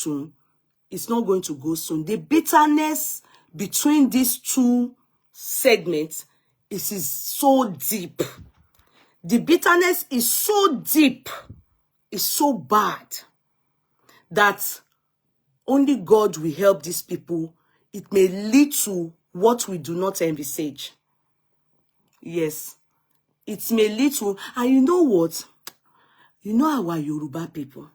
soon. It's not going to go soon. The bitterness between these two segments is so deep. The bitterness is so deep, it's so bad, that only God will help these people. It may lead to what we do not envisage. Yes, it may lead to, and you know what? You know our Yoruba people,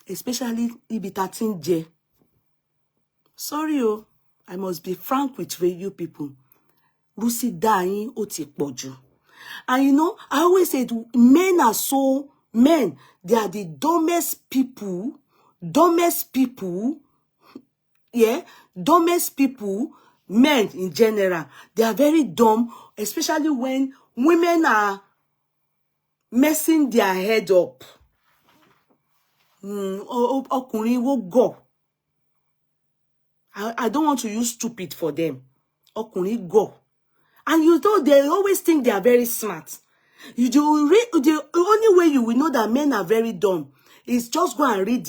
especially Ibitatin J. Sorry, oh, I must be frank with you people. Rusi dying oti poju. And you know, I always said men, they are the dumbest people, yeah, dumbest people, men in general. They are very dumb, especially when women are messing their head up. Ọkùnrin wo go. I don't want to use stupid for them. Ọkùnrin go. And you know, they always think they are very smart. The only way you will know that men are very dumb is just go and read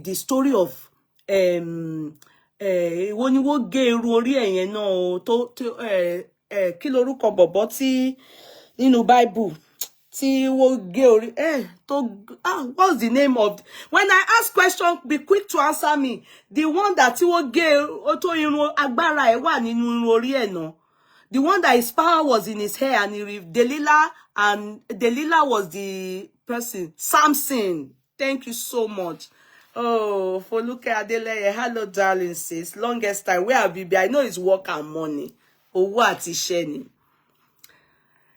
the story of when you wo gé irun orí ẹ̀yẹn náà tó kí lorúkọ bọ̀bọ́ tí nínú Bible tí wo gé orí what's the name of, when I ask question, be quick to answer me. The one that tí wo gé tó irun agbára ẹ̀ wà nínú irun orí ẹ̀ náà. The one that his power was in his hair, and Delilah was the person. Samson. Thank you so much. Oh, for look at Adeleye. Hello, darling sis. Longest time. Where have you been? I know it's work and money. Or what is sharing?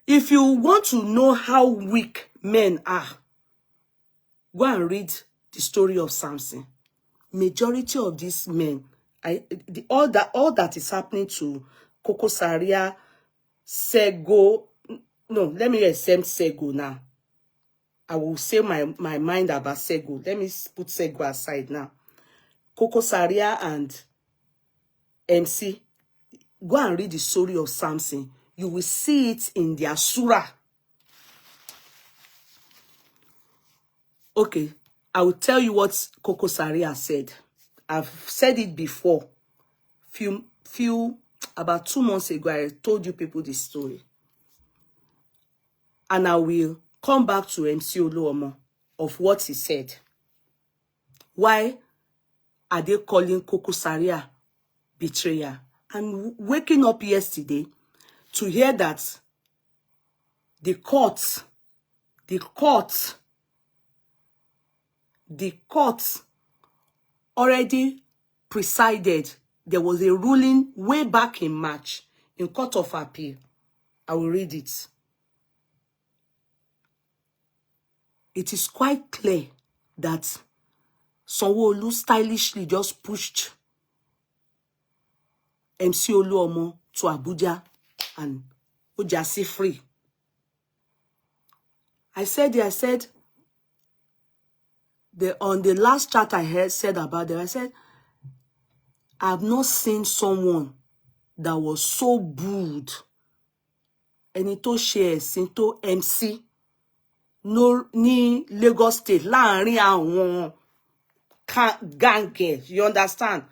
If you want to know how weak men are, go and read the story of Samson. Majority of these men, all that is happening to Kokozaria, Sego. No, let me accept Sego now. I will say my mind about Sego. Let me put Sego aside now. Kokozaria and MC. Go and read the story of Samson. You will see it in their surah. Okay, I will tell you what Kokozaria said. I've said it before. About 2 months ago, I told you people this story. And I will come back to MC Oluomo of what he said. Why are they calling Kokozaria betrayer? And waking up yesterday to hear that the court already presided. There was a ruling way back in March in Court of Appeal. I will read it. It is quite clear that Sanwo-Olu stylishly just pushed MC Oluomo to Abuja and Ojasi free. I said on the last chat I said about them, I said, I have not seen someone that was so bold. Ẹni tó ṣe ẹ̀sìn tó MC no ní Lagos State láàrin àwọn gang, you understand?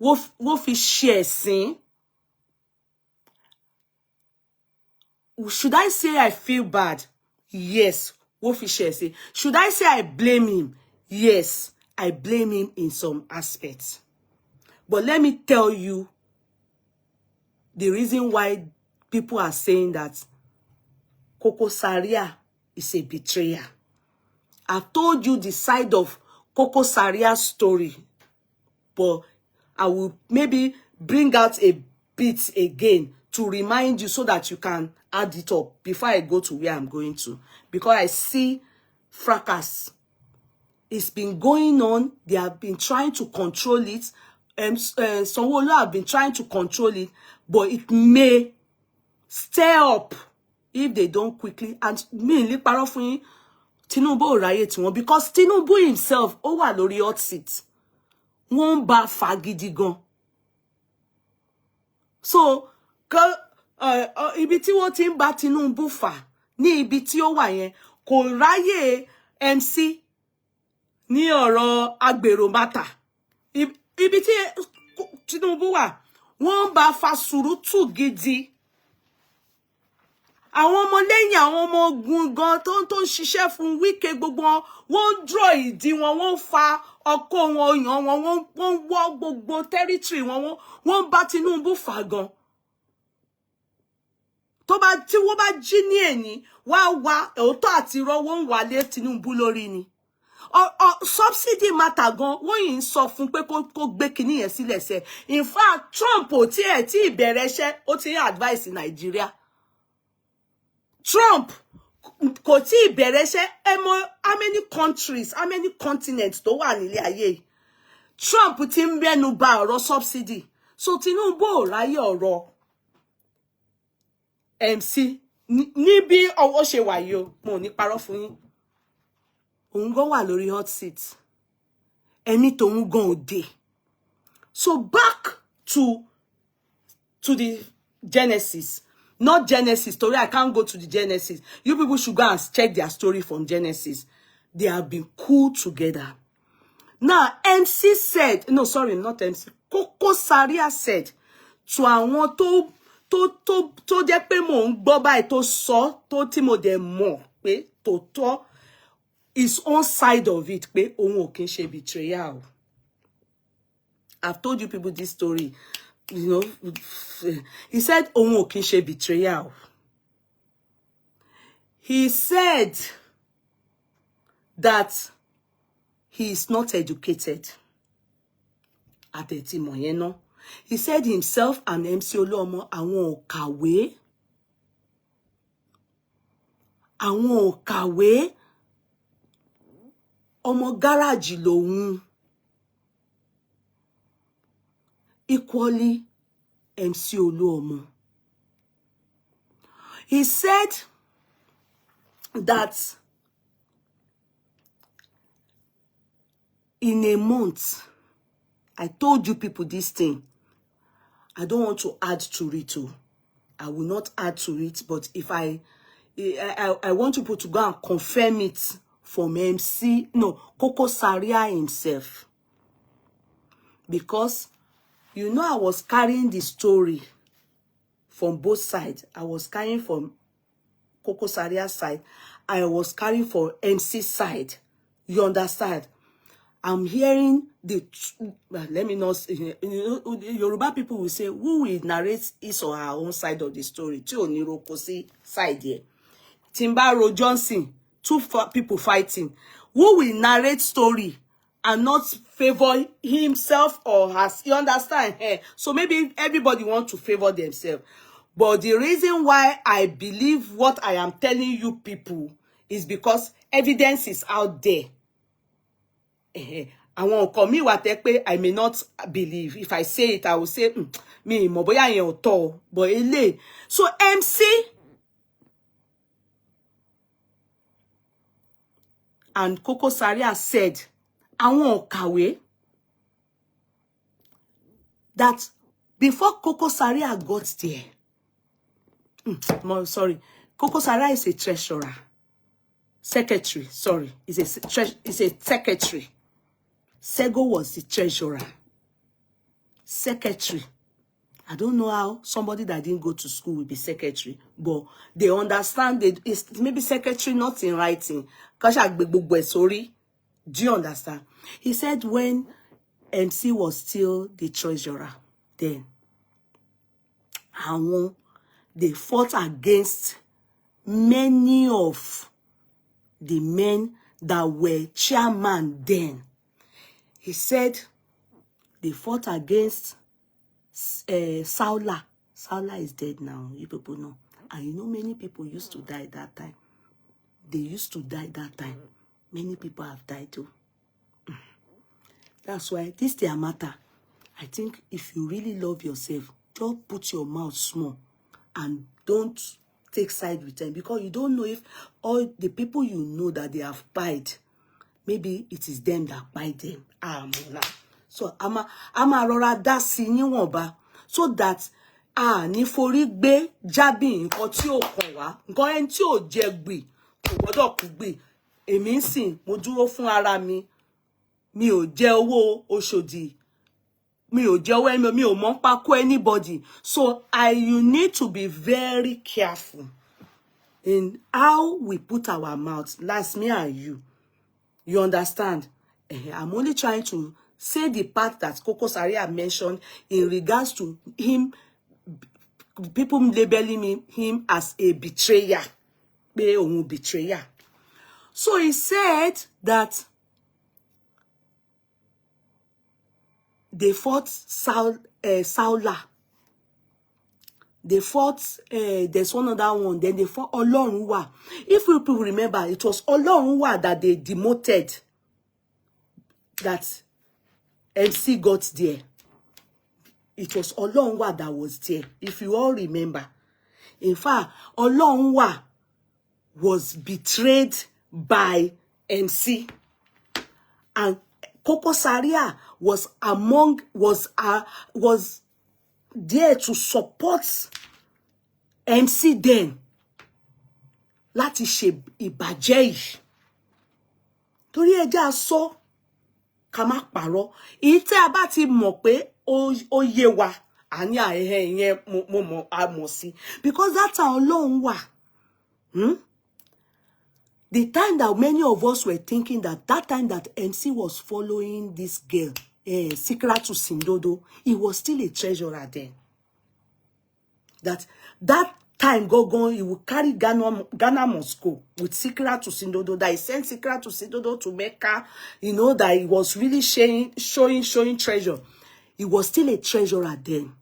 Wọ́n fi ṣe ẹ̀sìn. Should I say I feel bad? Yes. Wọ́n fi ṣe ẹ̀sìn. Should I say I blame him? Yes, I blame him in some aspects. But let me tell you the reason why people are saying that Kokozaria is a betrayer. I've told you the side of Kokozaria's story, but I will maybe bring out a bit again to remind you so that you can add it up before I go to where I'm going to. Because I see fracas. It's been going on. They have been trying to control it. Sanwo-Olu have been trying to control it, but it may stir up if they don't quickly. And me, Tinubu ò ráyè tiwọn, because Tinubu himself, ó wà lórí hot seat. Wọ́n bá fà gidi gan. So, ibi tí wọ́n ti ń bá Tinubu fà, ní ibi tí ó wà yẹn, kò ráyè MC ní ọ̀rọ̀ agbèrò mata. Ibi tí Tinubu wà, wọ́n bá fa sùúrùtù gidi. Àwọn ọmọ lẹ́yìn àwọn ọmọ ogun gan tó ń ṣiṣẹ́ fún Wike gbogbo wọn draw ìdí wọn, wọ́n fa ọkọ wọn yàn wọn, wọ́n wọ́ gbogbo territory wọn, wọ́n bá Tinubu fà gan. Tí wọ́n bá jí ní ẹ̀ní, wá òótọ́ àti irọ́ wọ́n wà lé Tinubu lórí ni. Subsidy matter gan, wọ́n yìí ń sọ fún pé kó gbé kinní yẹn sílẹ̀ sẹ́. In fact, Trump ò tí ìbẹ̀rẹ̀ iṣẹ́, ó ti advice Nigeria. Trump kò tí ìbẹ̀rẹ̀ iṣẹ́, ẹ mọ̀ how many countries, how many continents tó wà nílé ayé. Trump ti ń mẹ́nu bà ọ̀rọ̀ subsidy. So Tinubu ò ráyè ọ̀rọ̀ MC ní bí ọwọ́ ṣe wà yìí o, mo ní parọ́ fún yín. Òun gan wà lórí hot seat. Ẹ̀mí tòun gan òde. So back to the Genesis. Not Genesis story. I can't go to the Genesis. You people should go and check their story from Genesis. They have been cool together. Now, MC said, no, sorry, not MC. Kokozaria said to àwọn tó jẹ́ pé mò ń gbọ́ báyìí tó sọ tó tí mo dẹ̀ mọ̀ pé tó tọ́ his own side of it pé òun ò kí ń ṣe betrayal. I've told you people this story. You know, he said òun ò kí ń ṣe betrayal. He said that he is not educated. Àtẹ̀tìmọ̀ yẹn náà. He said himself and MC Oluomo àwọn ò kàwé. Àwọn ò kàwé. Ọmọ gáràjì lòun. Equally, MC Oluomo. He said that in a month, I told you people this thing. I don't want to add to it too. I will not add to it, but if I want people to go and confirm it from Kokozaria himself. Because you know, I was carrying the story from both sides. I was carrying from Kokozaria's side. I was carrying for MC's side. You understand? I'm hearing let me not, Yoruba people will say, who will narrate his or her own side of the story? Tí ò ní roko sí side here. Timbaro Johnson, two people fighting. Who will narrate story and not favor himself or has, you understand? So maybe everybody wants to favor themselves. But the reason why I believe what I am telling you people is because evidence is out there. Àwọn nǹkan mi wà tẹ́ pé I may not believe. If I say it, I will say, mi mọ̀ bóyá yẹn ò tọ́. But ele. So MC and Kokozaria said, àwọn ò kàwé. That before Kokozaria got there, sorry, Kokozaria is a treasurer. Secretary, sorry, is a secretary. Sego was the treasurer. Secretary. I don't know how somebody that didn't go to school will be secretary, but they understand that it's maybe secretary not in writing. Sorry. Do you understand? He said when MC was still the treasurer, then they fought against many of the men that were chairman then. He said they fought against Saula. Saula is dead now, you people know. And you know many people used to die that time. They used to die that time. Many people have died too. That's why this their matter. I think if you really love yourself, just put your mouth small and don't take side with them, because you don't know if all the people you know that they have pied, maybe it is them that pied them. So I'm a rora da sí níwọ̀nba, so that ní forí gbé jábì nǹkan tí ó kàn wá, nǹkan tí ó jẹ gbì kò gbọ́dọ̀ kú gbì. Èmi ńsìn mo dúró fún ara mi, mi ò jẹ owó Oshodi, mi ò jẹ owó mi ò mọ̀ pa kó anybody. So you need to be very careful in how we put our mouth. That's me and you. You understand? I'm only trying to say the part that Kokozaria mentioned in regards to him, people labeling him as a betrayer. Betrayer. So he said that they fought Saula. They fought, there's one other one, then they fought Olorunwa. If people remember, it was Olorunwa that they demoted, that MC got there. It was Olorunwa that was there, if you all remember. In fact, Olorunwa was betrayed by MC. And Kokozaria was there to support MC then. Láti ṣe ìbàjẹ́ yìí. Torí ẹja sọ ká má parọ́. Èyí tí a bá ti mọ̀ pé ó yé wa, àní ìyẹn mo mọ̀ a mọ̀ sí. Because that's how Ọlọ́run wà. The time that many of us were thinking that time that MC was following this girl, Secret to Sindodo, he was still a treasurer then. That time he will carry Ghana Moscow with Secret to Sindodo. That he sent Secret to Sindodo to Mecca. You know that he was really showing treasure. He was still a treasurer then.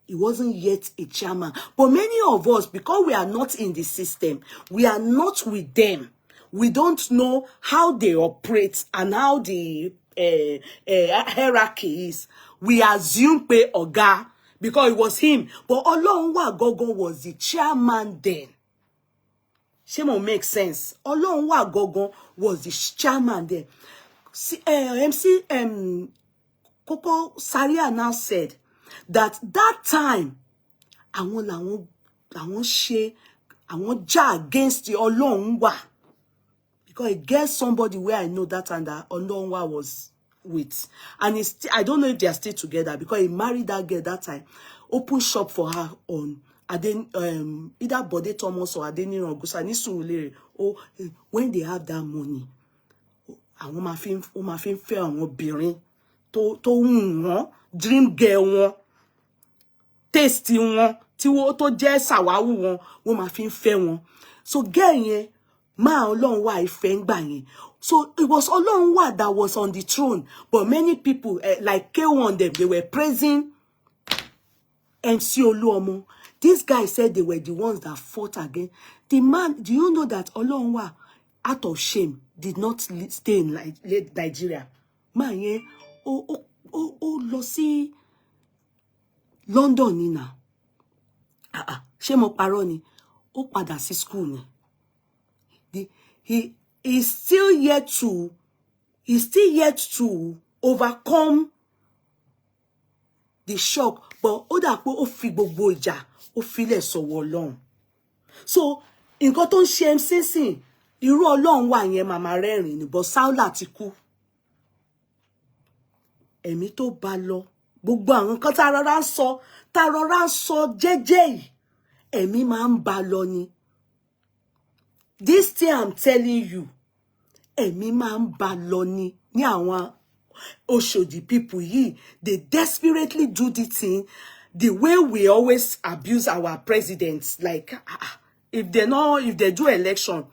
He wasn't yet a chairman. But many of us, because we are not in the system, we are not with them. We don't know how they operate and how the hierarchy is. We assume pé Oga because it was him. But Olorunwa Gogon was the chairman then. Shemo make sense. Olorunwa Gogon was the chairman then. MC Kokozaria now said that time àwọn jà against the Olorunwa, because I guess somebody where I know that time that Olorunwa was with, and I don't know if they are still together, because he married that girl that time, open shop for her on either Bode Thomas or Adeniran Ogusa ní Surulere. Oh, when they have that money, àwọn máa fi ń fẹ́ àwọn obìnrin tó wù wọ́n, dream girl wọn, taste wọn, tí wọ́n tó jẹ́ sàwáwù wọn máa fi ń fẹ́ wọn. So girl yẹn máa Ọlọ́runwá ìfẹ́ ń gbà yẹn. So it was Ọlọ́runwá that was on the throne, but many people like K1 they were praising MC Oluomo. This guy said they were the ones that fought again. The man, do you know that Ọlọ́runwá, out of shame, did not stay in Nigeria? Man yẹn ó lọ sí London ni now. Ṣé mo parọ́ ni? Ó padà sí school ni. He is still yet to overcome the shock, but ó dà pé ó fi gbogbo ìjà ó filẹ̀ sọ́wọ́ Ọlọ́run. So nǹkan tó ń ṣe MC sìn, irú Ọlọ́run wà yẹn màmá rẹ́rìn ni, but Saula ti kú. Ẹ̀mí tó bá lọ, gbogbo àwọn nǹkan tá rọra ń sọ jẹ́jẹ́ yìí, ẹ̀mí máa ń bá lọ ni. This thing I'm telling you, ẹ̀mí máa ń bá lọ ni àwọn Oshodi people yìí. They desperately do the thing the way we always abuse our presidents. Like if they do election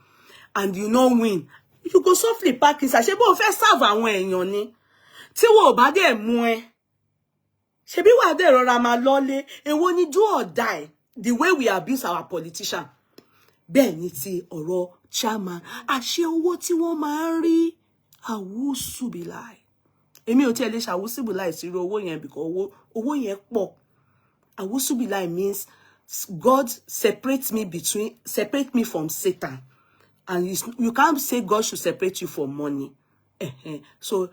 and you no win, you go softly pack it. Ṣé bó fẹ́ serve àwọn èèyàn ni. Tí wọ́n bá dé mú ẹ, ṣebí wà dé rọra máa lọlé. Èwo ni do or die, the way we abuse our politician. Bẹ́ẹ̀ ni ti ọ̀rọ̀ chairman, àṣẹ owó tí wọ́n máa ń rí, àwùsùbìláì. Èmi ò tiẹ̀ lè ṣàwùsùbìláì sí owó yẹn, because owó yẹn pọ̀. Àwùsùbìláì means God separate me from Satan. And you can't say God should separate you from money. So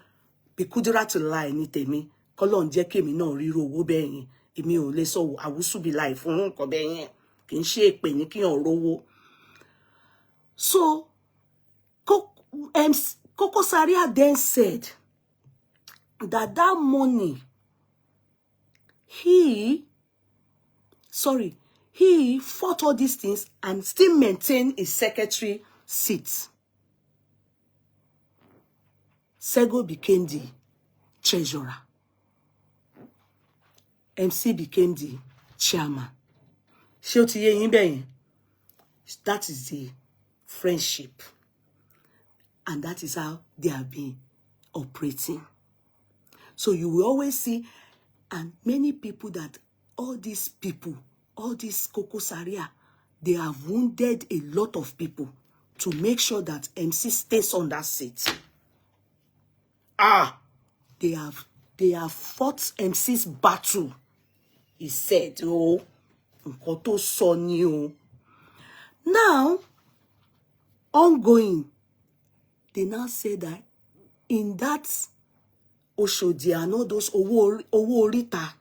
bí kúdírà to lie ní tèmi, k'Ọlọ́run jẹ́ kémi náà ríro owó bẹ́ẹ̀ yẹn. Èmi ò lè sọ àwùsùbìláì fún nǹkan bẹ́ẹ̀ yẹn. Kì í ṣe èpè ní kíyàn rówó. So Kokozaria then said that money, he fought all these things and still maintained his secretary seat. Sego became the treasurer. MC became the chairman. That is the friendship. And that is how they have been operating. So you will always see, and many people that, all these people, all these Kokozaria, they have wounded a lot of people to make sure that MC stays on that seat. They have fought MC's battle. He said, oh, Nkoto Sonny. Now, ongoing, they now say that in that Oshodi and all those Owo Orita,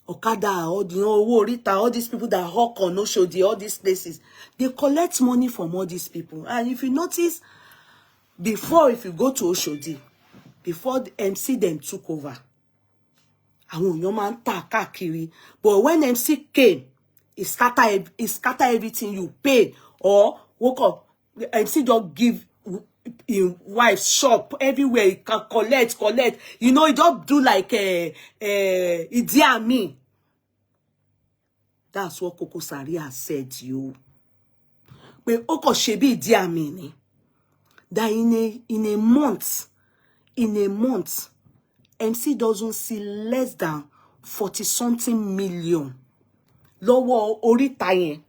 Okada, all the Owo Orita, all these people that hawk on Oshodi, all these places, they collect money from all these people. And if you notice, before, if you go to Oshodi, before the MC them took over, but when MC came, he scatter everything you paid, or woke up, MC just give in wife shop everywhere, he can collect. You know, he don't do like Idi Amin. That's what Kokozaria said to you. But Oko Shebi Idi Amin, that in a month, MC doesn't see less than 40-something million. Lowo orita yen.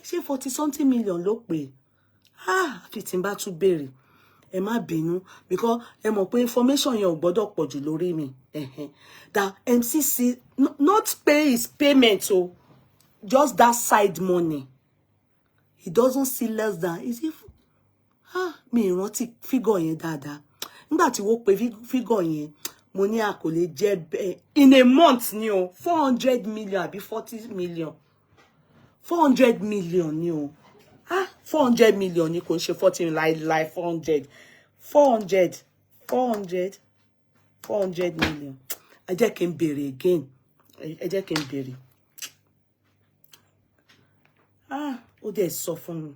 She 40-something million ló pé. Fitimba tún béèrè. Ẹ má bínú, because ẹ mọ̀ pé information yẹn ò gbọ́dọ̀ pọ̀ jù lórí mi. That MCC not pay his payment, so just that side money. He doesn't see less than, is it? Mi rántí figure yẹn dáadáa. Nígbà tí wọ́n pè figure yẹn, mo ní a kò lè jẹ́ in a month ni o, 400 million àbí 40 million. 400 million ni o. 400 million ni kò ṣe 40 like 400 million. Ẹ jẹ́ kí n béèrè again. Ẹ jẹ́ kí n béèrè. Ó dẹ̀ sọ fún mi.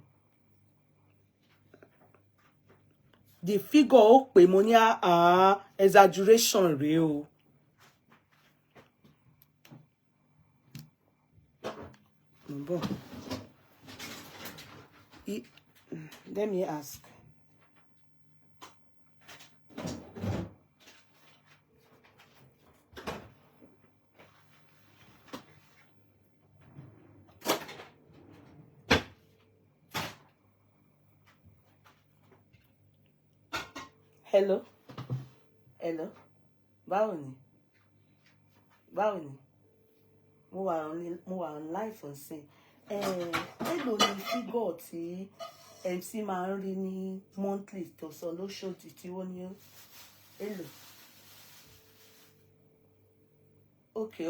The figure ó pè mo ní exaggeration rèé o. Let me ask. Hello. Báwo ni? Mo wà on live on scene. Hello ni figure tí MC máa ń rí ní monthly tó sọ lóṣooṣù tí wọ́n ní. Hello. Okay.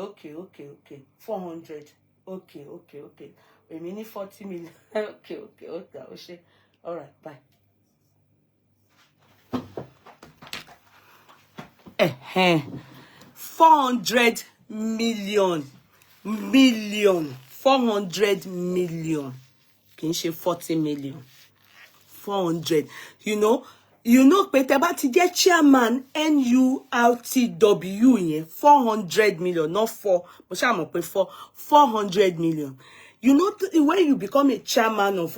400. Okay. Èmi ní 40 million. Okay. Okay. All right, bye. 400 million. 400 million. Kì í ṣe 40 million. 400. You know, pé tẹ́ bá ti jẹ́ chairman NURTW yẹn 400 million, not 4. Mo ṣá mọ̀ pé 400 million. You know, when you become a chairman of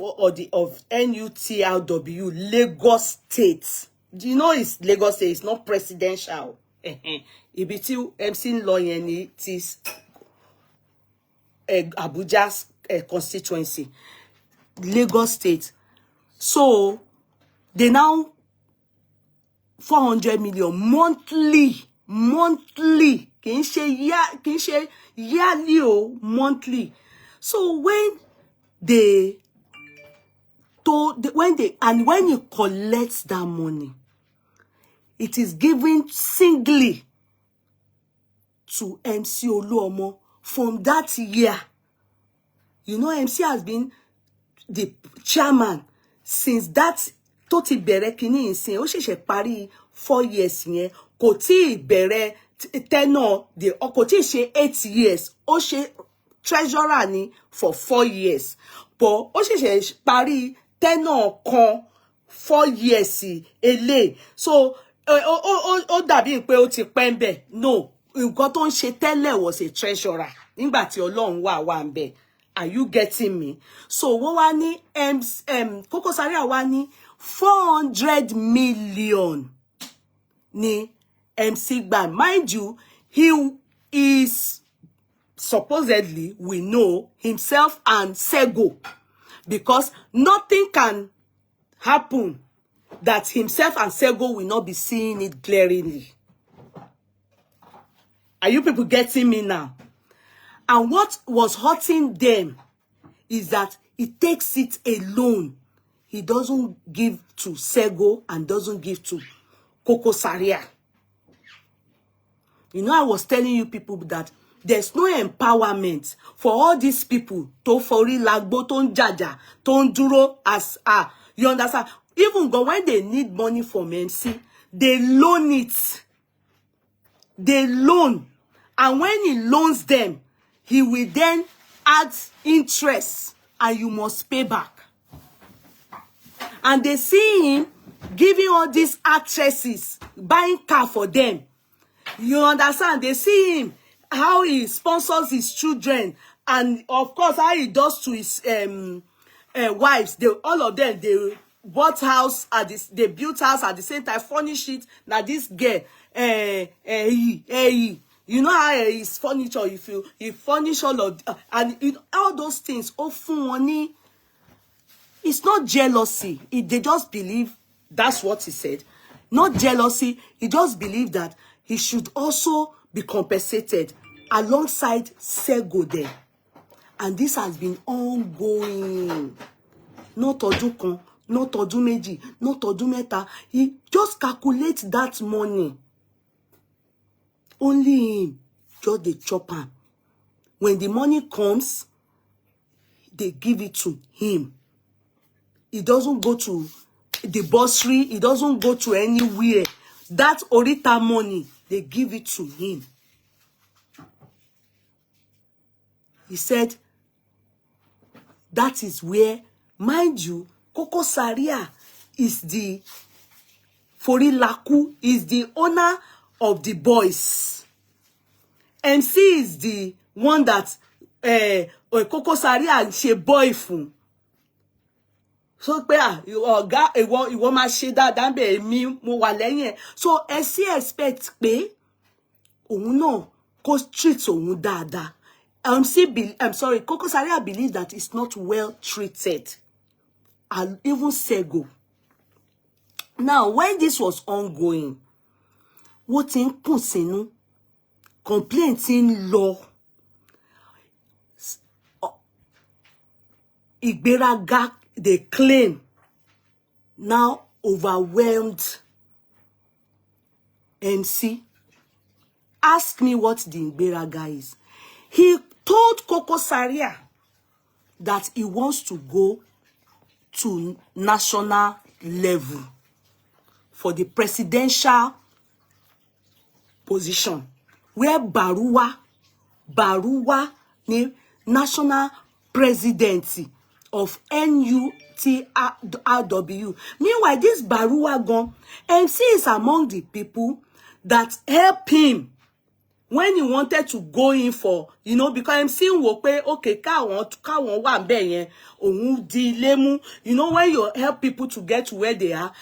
NUTRW, Lagos State, you know it's Lagos State, it's not presidential. Ibi tí MC lọ yẹn ni tis Abuja's constituency, Lagos State. So they now 400 million monthly. Kì í ṣe yearly o, monthly. So when you collect that money, it is given singly to MC Oluomo from that year. You know, MC has been the chairman since that tó ti bẹ̀rẹ̀ kíní ìsìn ó ṣẹ̀ṣẹ̀ parí 4 years yẹn kò tí bẹ̀rẹ̀ tenure de kò tí ṣe 8 years ó ṣe treasurer ni for 4 years but ó ṣẹ̀ṣẹ̀ parí tenure kan 4 years ele so ó dàbí pé ó ti pẹ́ ń bẹ̀ no nǹkan tó ń ṣe tẹ́lẹ̀ was a treasurer nígbà tí Ọlọ́run wà ń bẹ̀. Are you getting me? So wọ́n wá ní Kokozaria wá ní 400 million ni MC gbà. Mind you, he is supposedly, we know, himself and Sego, because nothing can happen that himself and Sego will not be seeing it glaringly. Are you people getting me now? And what was hurting them is that he takes it alone. He doesn't give to Sego and doesn't give to Kokozaria. You know, I was telling you people that there's no empowerment for all these people to fori lagbo, to jaja, to duro as you understand? Even when they need money from MC, they loan it. They loan. And when he loans them, he will then add interest and you must pay back. And they see him giving all these actresses, buying car for them. You understand? They see him, how he sponsors his children. And of course, how he does to his wives. All of them, they bought house at this, they built house at the same time, furnish it. Now this girl, you know how his furniture, if you furnish all of and all those things, often money. It's not jealousy. They just believe that's what he said. Not jealousy. He just believed that he should also be compensated alongside Sego there. And this has been ongoing. Not ọdún kan, not ọdún méjì, not ọdún mẹ́ta. He just calculates that money. Only him, just the chopper. When the money comes, they give it to him. It doesn't go to the bursary. It doesn't go to anywhere. That Orita money, they give it to him. He said, that is where, mind you, Kokozaria is the Forilaku, is the owner of the boys. MC is the one that Kokozaria and she boy fun. So pé ọ̀gá ìwọ máa ṣe dáadáa ńbẹ̀ èmi mo wà lẹ́yìn ẹ̀. So MC expect pé òun náà kó treat òun dáadáa. I'm sorry, Kokozaria believe that it's not well treated. And even Sego. Now, when this was ongoing, what in kùn sínú, complaint in law, ìgbéraga, they claim, now overwhelmed MC. Ask me what the ìgbéraga is. He told Kokozaria that he wants to go to national level for the presidential position, where Baruwa ni national presidency of NUTRW. Meanwhile, this Baruwa gone, MC is among the people that help him when he wanted to go in for, you know, because MC wò pé okay, káwọn wà ńbẹ̀ yẹn, òun di ilé mú. You know, when you help people to get to where they are,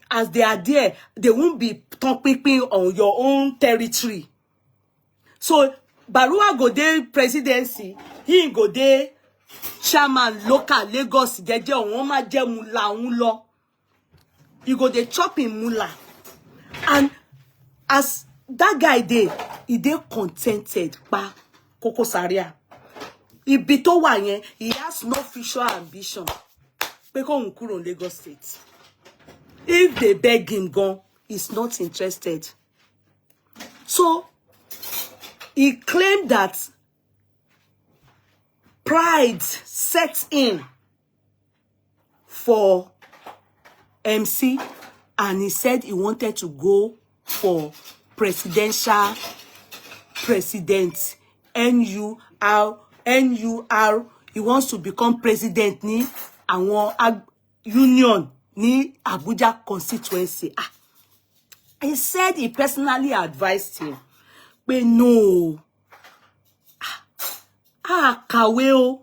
as they are there, they won't be talking on your own territory. So Baruwa go there presidency, he go there chairman local Lagos, jeje òun máa jẹ́ mula òun lọ. You go there chop in mula. And as that guy dey, he dey contented pa Kokozaria. Ibi tó wà yẹn, he has no future ambition. Pé kóhun kúrò Lagos State. If they beg him gone, he's not interested. So he claimed that pride sets in for MC, and he said he wanted to go for president. NUR. He wants to become president ni àwọn union ni Abuja constituency. He said he personally advised him, but no. Kàwé o.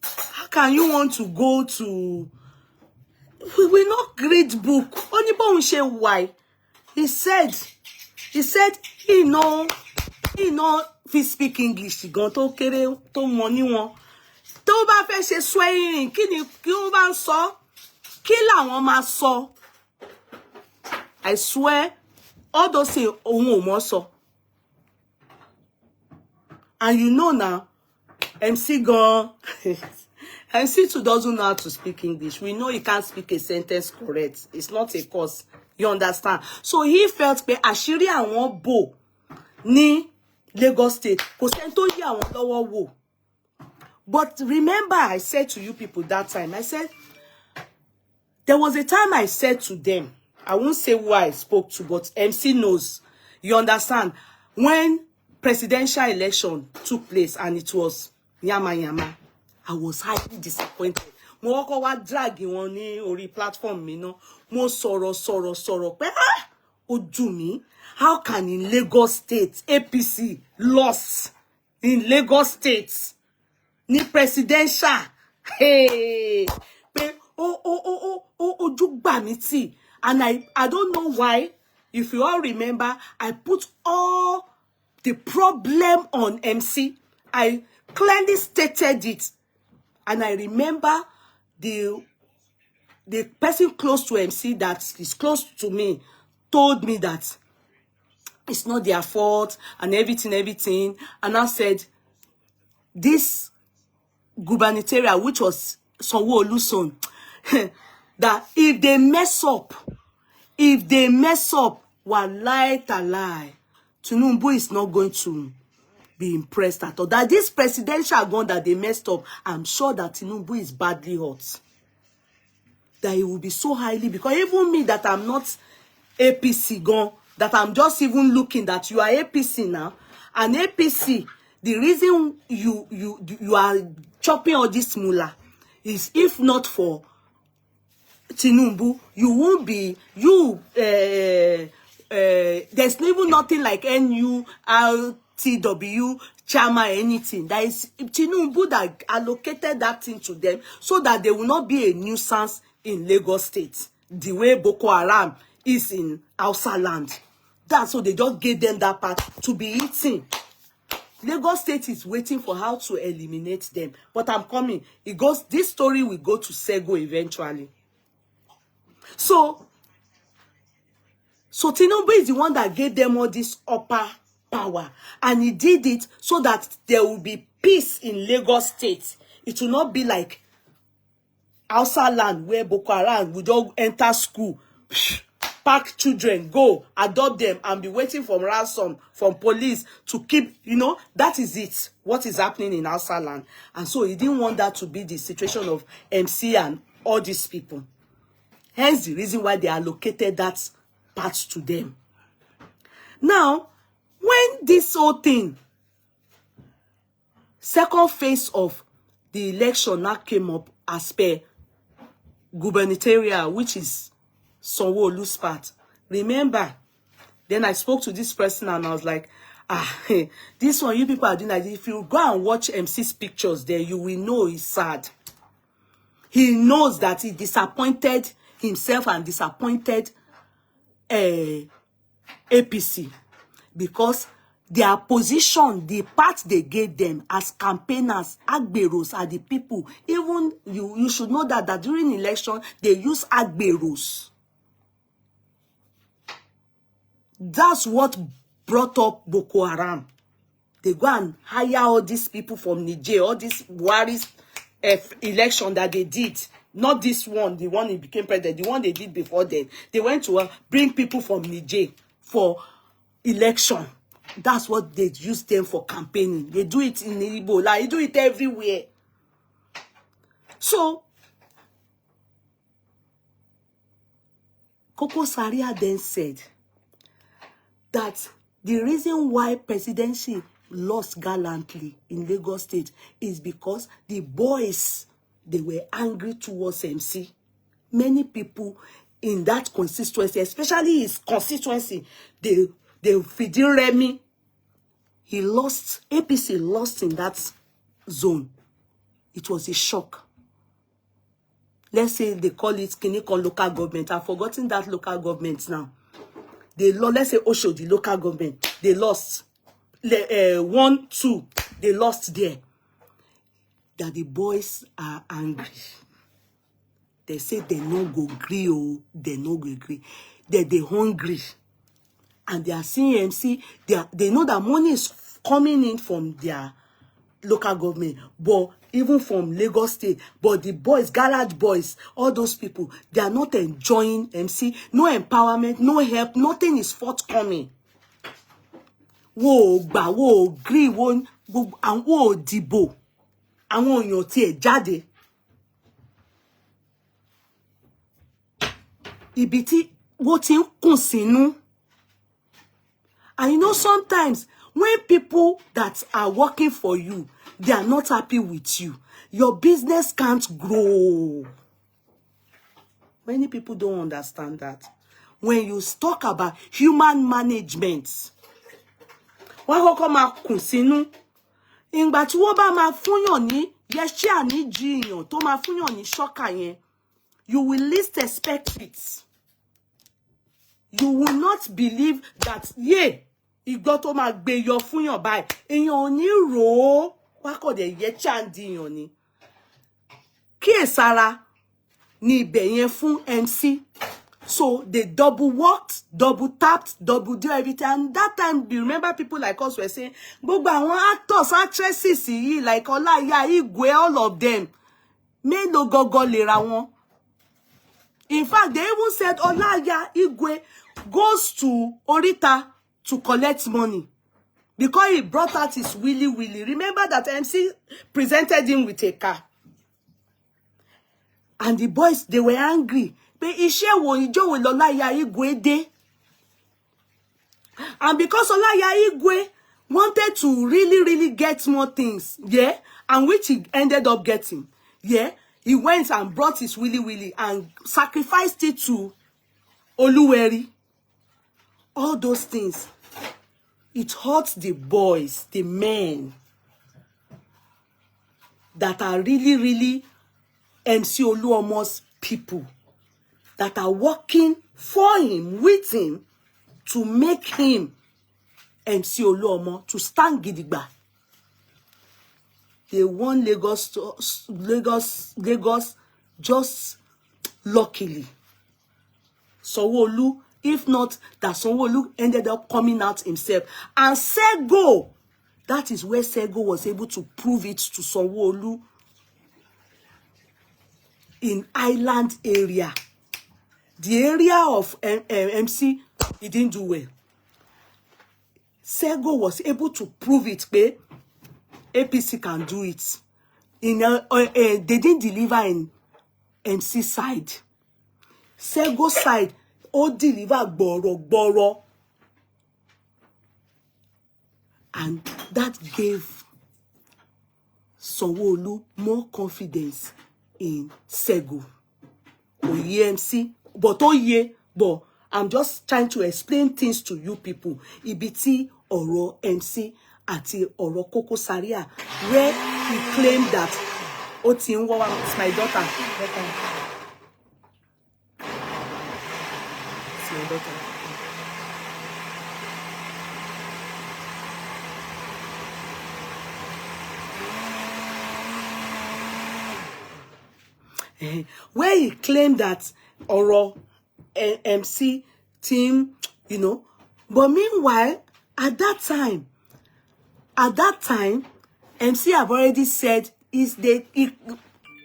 How can you want to go to? We will not read book. Only bóun ṣe why. He said he know fi speak English gan tó kéré tó mọ níwọ̀n. Tó bá fẹ́ ṣe swearing, kí ó bá ń sọ? Kí làwọn máa sọ? I swear, all those things òun ò mọ̀ sọ. And you know now, MC gone. MC too doesn't know how to speak English. We know he can't speak a sentence correct. It's not a course. You understand? So he felt pé àṣírí àwọn bò ní Lagos State. Kò sẹ́ni tó yí àwọn lọ́wọ́ wò. But remember, I said to you people that time, I said, there was a time I said to them, I won't say who I spoke to, but MC knows. You understand? When presidential election took place and it was yama, I was highly disappointed. Mo kọ́kọ́ wá drag wọn ní orí platform mi no. Mo sọ̀rọ̀ pé ó dùn mí. How can in Lagos State APC lost in Lagos State ní presidential? Hey, pé ojú gbà mí tì. And I don't know why. If you all remember, I put all the problem on MC. I clearly stated it. And I remember the person close to MC that is close to me told me that it's not their fault and everything. And I said, this gubernatorial, which was Sanwo-Olu's son, that if they mess up, wallahi talai, Tinubu is not going to be impressed at all. That this presidential gun that they messed up, I'm sure that Tinubu is badly hurt. That he will be so highly, because even me that I'm not APC gun, that I'm just even looking that you are APC now, and APC, the reason you are chopping all this mullah is if not for Tinubu, you won't be, there's even nothing like NURTW, Chama, anything. That is Tinubu that allocated that thing to them so that they will not be a nuisance in Lagos State, the way Boko Haram is in Hausa land. That's so they just gave them that part to be eating. Lagos State is waiting for how to eliminate them. But I'm coming. This story will go to Sego eventually. So Tinubu is the one that gave them all this upper power. And he did it so that there will be peace in Lagos State. It will not be like Hausa land where Boko Haram would all enter school, pack children, go, adopt them, and be waiting for ransom from police to keep, that is it. What is happening in Hausa land. And so he didn't want that to be the situation of MC and all these people. Hence the reason why they allocated that part to them. Now, when this whole thing, second phase of the election now came up as per gubernatorial, which is Sanwo-Olu's part. Remember, then I spoke to this person and I was like, this one, you people are doing like, if you go and watch MC's pictures there, you will know he's sad. He knows that he disappointed himself and disappointed APC because their position, the part they gave them as campaigners, agberos are the people. Even you should know that during election they use agberos. That's what brought up Boko Haram. They go and hire all these people from Niger, all these Buhari's election that they did. Not this one, the one he became president, the one they did before then. They went to bring people from Niger for election. That's what they use them for campaigning. They do it in Igbo, like they do it everywhere. So, Kokozaria then said that the reason why presidency lost gallantly in Lagos State is because the boys, they were angry towards MC. Many people in that constituency, especially his constituency, they Fidi Remi, he lost, APC lost in that zone. It was a shock. Let's say they call it Kinikon local government. I've forgotten that local government now. They lost, let's say Osho, the local government. They lost. 1, 2, they lost there. That the boys are angry. They say they no go agree, oh, they no go agree. They hungry. And they are seeing MC, they know that money is coming in from their local government, but even from Lagos State. But the boys, garage boys, all those people, they are not enjoying MC. No empowerment, no help, nothing is forthcoming. Wo gba, wo agree, wo and wo dibo. Àwọn èèyàn tí ẹ jáde. Ibi tí wo ti ń kùn sínú. And you know, sometimes when people that are working for you, they are not happy with you, your business can't grow. Many people don't understand that. When you talk about human management, wọ́n kọ́kọ́ máa kùn sínú. Ìgbà tí wọ́n bá máa fúnyàn ní yẹ́ṣẹ́ àní jiyàn tó máa fúnyàn ní ṣọ́kà yẹn, you will least expect it. You will not believe that, yeah, ìgbọ́ tó máa gbé yọ fúnyàn báyìí. Èèyàn ò ní rò ó, wá kò dẹ̀ yẹ́ṣẹ́ àndìyàn ni. Kíyèsára ni ibẹ̀ yẹn fún MC. So they double worked, double tapped, double do everything. And that time, you remember people like us were saying, gbogbo àwọn actors, actresses yìí, like Olaya, Igwe, all of them, mélòó gangan lè ra wọn. In fact, they even said Olaya, Igwe goes to Orita to collect money because he brought out his willy. Remember that MC presented him with a car. And the boys, they were angry. And because Olaya Igwe wanted to really get more things, yeah, and which he ended up getting, yeah, he went and brought his willy and sacrificed it to Oluweri. All those things, it hurts the boys, the men that are really MC Oluomo's people, that are working for him, with him, to make him MC Oluomo, to stand gidigba. They won Lagos just luckily. Sanwo-Olu, if not that Sanwo-Olu ended up coming out himself. And Sego, that is where Sego was able to prove it to Sanwo-Olu in Island area. The area of MC, he didn't do well. Sego was able to prove it, but APC can do it. They didn't deliver in MC side. Sego side, all deliver boro. And that gave Sanwo-Olu more confidence in Sego. MC. But I'm just trying to explain things to you people. Ibiti Oro MC ati Oro Kokozaria, where he claimed that Otinwa is my daughter. It's my daughter. Where he claimed that Oro MC team, you know, but meanwhile, at that time, MC have already said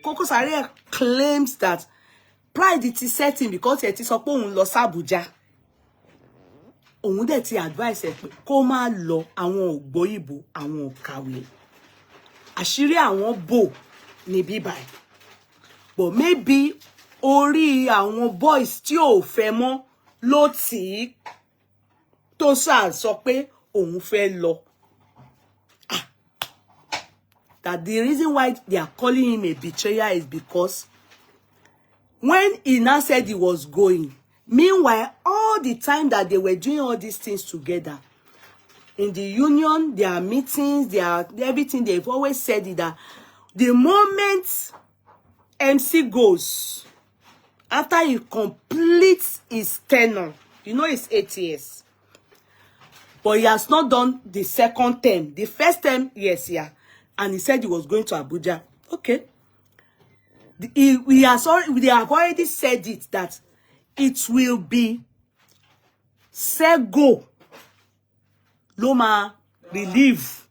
Kokozaria claims that pride it is setting because it is upon Los Abuja. Òun dẹ̀ ti advice ẹ pé kó má lọ, àwọn ògbóyìnbó, àwọn òkàwé. Àṣírí àwọn bò ní bíbáyìí. But maybe orí àwọn boys tí ò fẹ́ mọ́ ló tì tó ṣáà sọ pé òun fẹ́ lọ. That the reason why they are calling him a betrayer is because when he now said he was going, meanwhile, all the time that they were doing all these things together, in the union, their meetings, their everything, they've always said it, that the moment MC goes, after he completes his tenure, you know it's 8 years, but he has not done the second term. The first term, yes, yeah. And he said he was going to Abuja. Okay. They have already said it, that it will be Sego Loma relieve.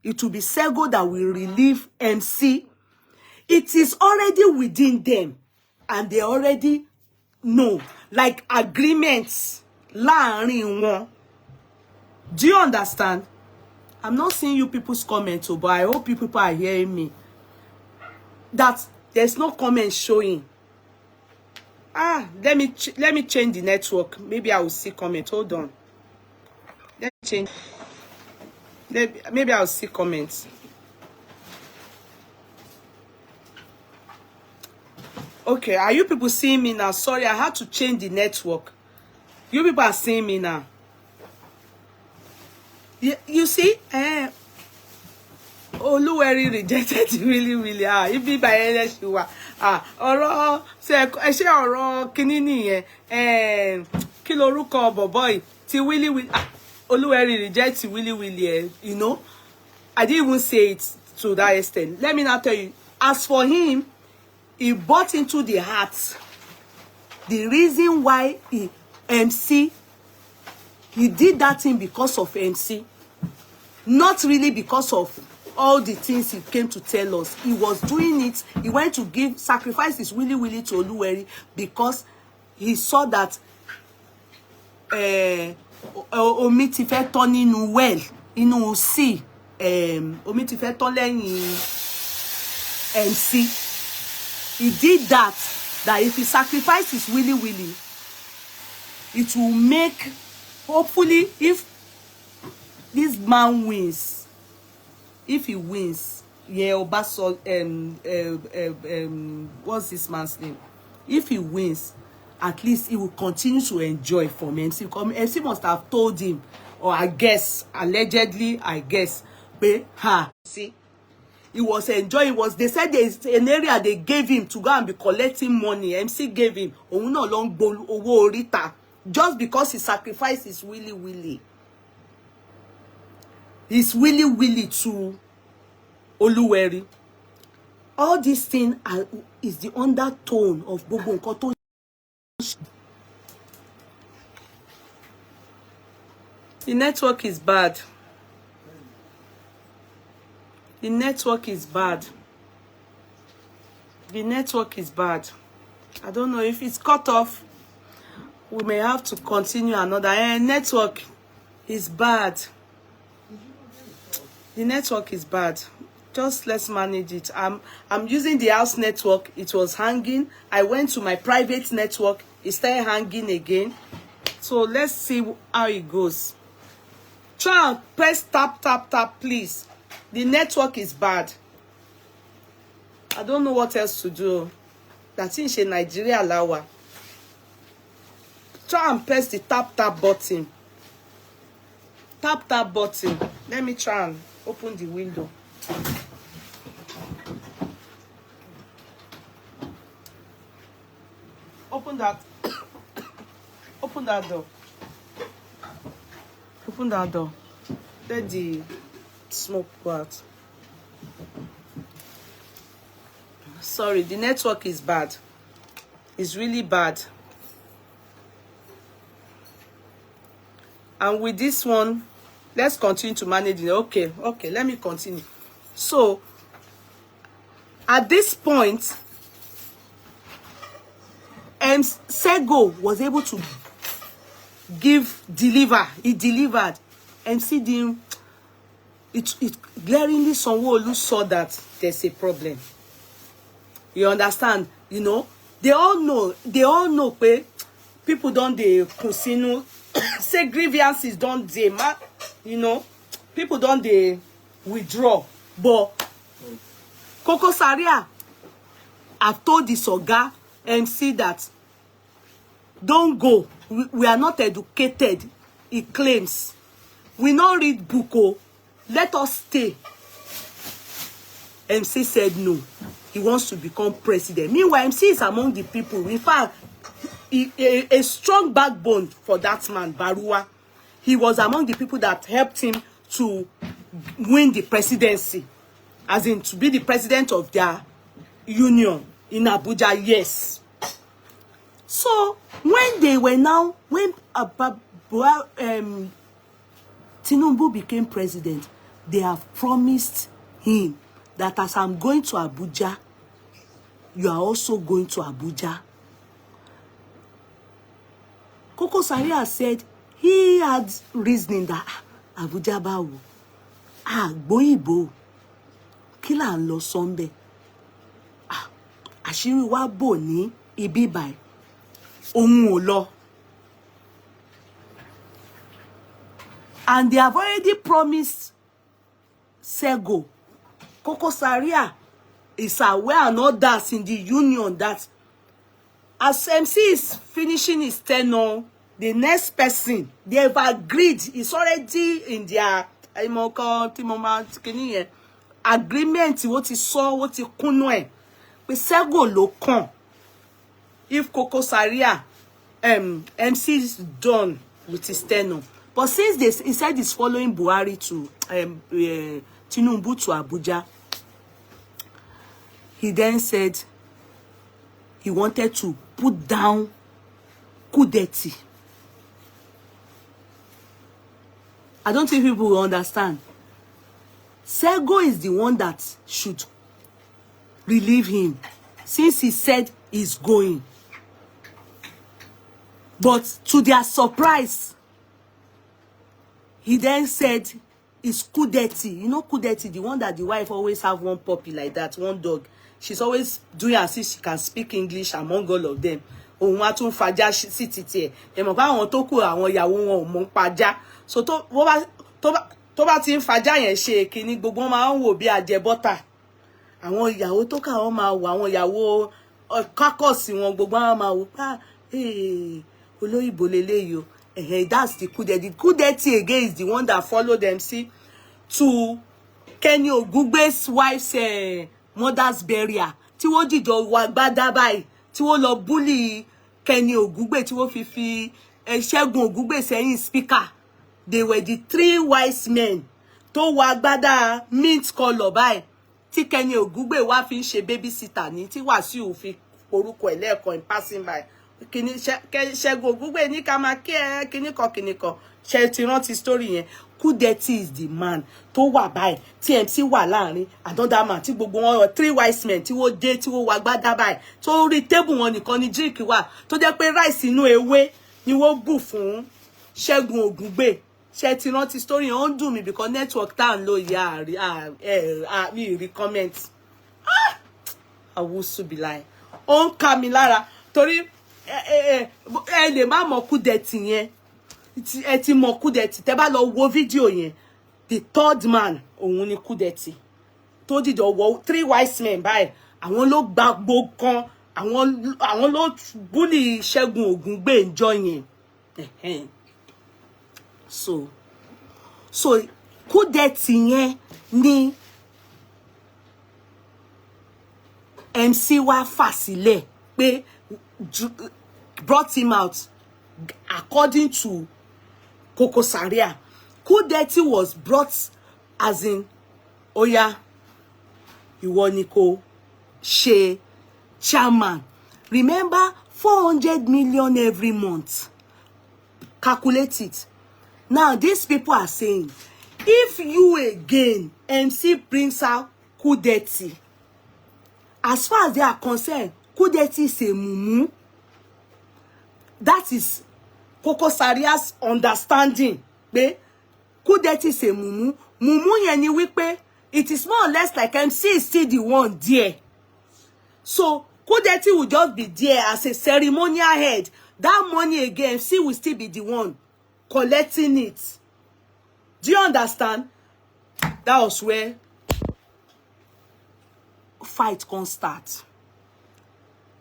It will be Sego that will relieve MC. It is already within them. And they already know. Like agreements. Láàrin wọn. Do you understand? I'm not seeing you people's comments, but I hope you people are hearing me. That there's no comment showing. Let me change the network. Maybe I will see comment. Hold on. Let me change. Maybe I'll see comments. Okay, are you people seeing me now? Sorry, I had to change the network. You people are seeing me now. You see, Oluwari rejected really. If be by any she wa, ọ̀rọ̀ ṣe ọ̀rọ̀ kíní nìyẹn, kí lorúkọ boy, ti Willy, Oluwari reject Willy, you know. I didn't even say it to that extent. Let me now tell you, as for him, he bought into the heart. The reason why he did that thing because of MC. Not really because of all the things he came to tell us. He was doing it. He went to give sacrifices Willy to Oluwari because he saw that omi ti fẹ́ tán nínú well, inú sea, omi ti fẹ́ tán lẹ́yìn MC. He did that if he sacrifices Willy, it will make, hopefully, if this man wins, if he wins, yeah, Obaso, what's this man's name? If he wins, at least he will continue to enjoy from MC. MC must have told him, or I guess, allegedly, see, he was enjoying. They said there's an area they gave him to go and be collecting money. MC gave him, just because he sacrificed his Willy. He's Willy to Oluwari. All these things is the undertone of Bobo Nkoto. The network is bad. The network is bad. The network is bad. I don't know if it's cut off. We may have to continue another. Network is bad. The network is bad. Just let's manage it. I'm using the house network. It was hanging. I went to my private network. It started hanging again. So let's see how it goes. Try and press tap, please. The network is bad. I don't know what else to do. That's in Nigeria lawa. Try and press the tap button. Tap button. Let me try and open the window. Open that. Open that door. Open that door. Let the smoke go out. Sorry, the network is bad. It's really bad. And with this one, let's continue to manage it. Okay, let me continue. So, at this point, Sego was able to deliver. He delivered. MC didn't. It glaringly Sanwo-Olu saw that there's a problem. You understand? You know, they all know. people don't dey kusinu say grievances don't dey ma, you know, people don't dey withdraw. But Kokozaria have told the Oga MC that don't go. We are not educated, he claims. We not read book. Oh, let us stay. MC said no. He wants to become president. Meanwhile, MC is among the people. In fact, a strong backbone for that man, Baruwa. He was among the people that helped him to win the presidency. As in, to be the president of their union in Abuja, yes. So, when they were now, when Tinubu became president, they have promised him that as I'm going to Abuja, you are also going to Abuja. Kokozaria said he had reasoning that Abuja bawo, gboyibo, kí là ń lọ sọ́nbẹ̀, àṣírí wa bò ní ibi báyìí, ohun ò lọ. And they have already promised Sego. Kokozaria is aware and others in the union that as MC is finishing his tenure, the next person, they have agreed, is already in their agreement, what he saw, what he couldn't. But Sego lo kan. If Kokozaria, MC is done with his tenure. But since this, he said he's following Buhari to Tinubu to Abuja, he then said he wanted to put down Kudeti. I don't think people will understand. Sego is the one that should relieve him, since he said he's going. But to their surprise, he then said it's Kudeti. You know Kudeti, the one that the wife always have one puppy like that, one dog. She's always doing as if she can speak English among all of them. Ohun wa tún faja sí títí ẹ̀. Ẹ mọ̀ pé àwọn tó kù àwọn ìyàwó wọn ò mọ̀ paja. So tó bá ti ń faja yẹn ṣe kíní, gbogbo wọn máa ń wò bí ajẹbọ́tà. Àwọn ìyàwó tó kà wọ́n máa wò, àwọn ìyàwó kákọ̀sì wọn gbogbo wọn máa wò pa olóyìnbó leléyìí o. That's the Kudeti. The Kudeti again is the one that followed MC to Kenny Ogugbe's wife's mother's burial. Tí wọ́n dìjọ wá gbádá báyìí, tí wọ́n lọ bully Kenny Ogugbe, tí wọ́n fi Ṣẹ́gun Ogugbe sẹ́yìn speaker. They were the three wise men tó wá gbádá mint color báyìí. Tí Kenny Ogugbe wá fi ń ṣe babysitter ní, tí Wàsíù fi orúkọ ẹ̀ lẹ́ẹ̀kan in passing by. Kini Ṣẹ́gun Ogugbe ní ká máa kí ẹ kíní kan ṣe ti rántí story yẹn. Kudeti is the man tó wà báyìí, tí MC wà láàrin, another man tí gbogbo wọn three wise men tí wọ́n dé tí wọ́n wá gbádá báyìí, tó rí table wọn nìkan ní drink wà, tó jẹ́ pé rice inú ewé ni wọ́n bù fún Ṣẹ́gun Ogugbe. Ṣe ti rántí story yẹn, ó ń dùn mí because network tá ń lò yà mi rí comment. Awusu be like ó ń ká mi lára torí ẹ lè má mọ̀ Kudeti yẹn, ẹ ti mọ̀ Kudeti tẹ́ bá lọ wo fídíò yẹn. The third man òun ni Kudeti tó dìjọ wọ three wise men báyìí, àwọn ló gba gbogbo àwọn ló bully Ṣẹ́gun Ogugbe ńjọ́ yẹn. So Kudeti yẹn ni MC wá fà sílẹ̀ pé brought him out according to Kokozaria. Kudeti was brought as in Oya ìwọ ni kó ṣe chairman. Remember 400 million every month. Calculate it. Now these people are saying if you again MC brings out Kudeti, as far as they are concerned, Kudeti is a mumu. That is Kokozaria's understanding. Kudeti is a mumu. Mumu yẹn ni wípé it is more or less like MC is still the one there. So Kudeti will just be there as a ceremonial head. that money again, MC will still be the one collecting it. Do you understand? That was where fight can start.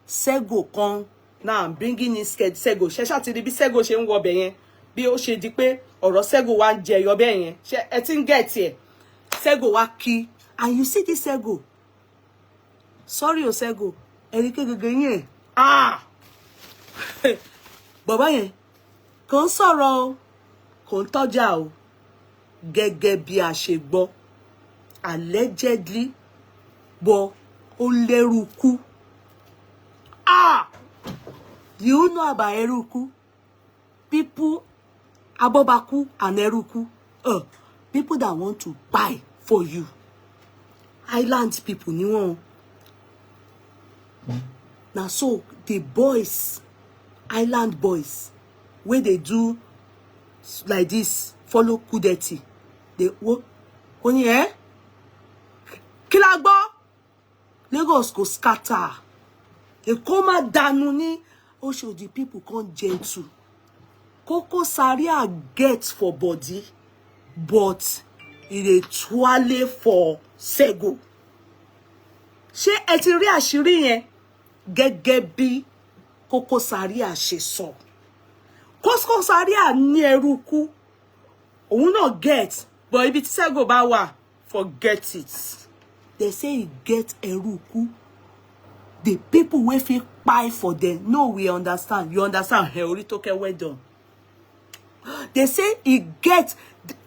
Sego con. Now I'm bringing in scared Sego. Shesha ti di bi Sego she nwo be yen. Bi o she di pe ọ̀rọ̀ Sego wa nje yo be yen. She e tin get here. Sego wa ki. And you see this Sego. Sorry o Sego. Erike gege yen. Ah. Baba yen. Kon sọ̀rọ̀ o. Kon tọ́jà o. Gẹ́gẹ́ bí a ṣe gbọ́. Allegedly. But ó lẹ́rù kú. Ah! Do you know about Eruku? People, Abobaku and Eruku. People that want to buy for you. Island people, you know. Now, so the boys, island boys, where they do like this, follow Kudeti. They what? Kilagbo, Lagos go scatter. They come down ni. Oh, show the people come gentle. Kokozaria gets for body, but it a twale for Sego. She etiri àṣírí yẹn gẹ́gẹ́ bí Kokozaria ṣe sọ. Kokozaria ní Eruku. Òun náà get, but ibi tí Sego bá wà, forget it. They say he get Eruku. The people wey fit buy for them. No, we understand. You understand? Hey, Oritoke, well done. They say he get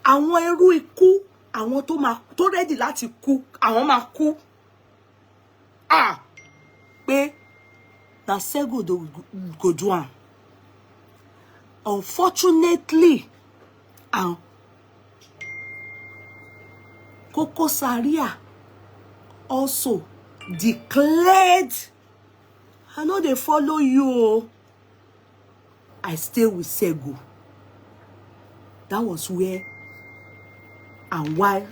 àwọn ẹrú ikú, àwọn tó ready láti kú, àwọn máa kú. Ah, pé na Sego go do am. Unfortunately, Kokozaria also declared, I know they follow you. I stay with Sego. That was where and why.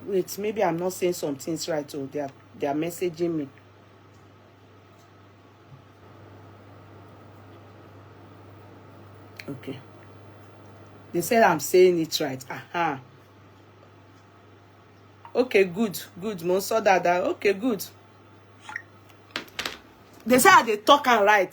Wait, maybe I'm not saying some things right. Oh, they are messaging me. Okay. They said I'm saying it right. Aha. Okay, good. Mo saw that. Okay, good. They say they talk and write.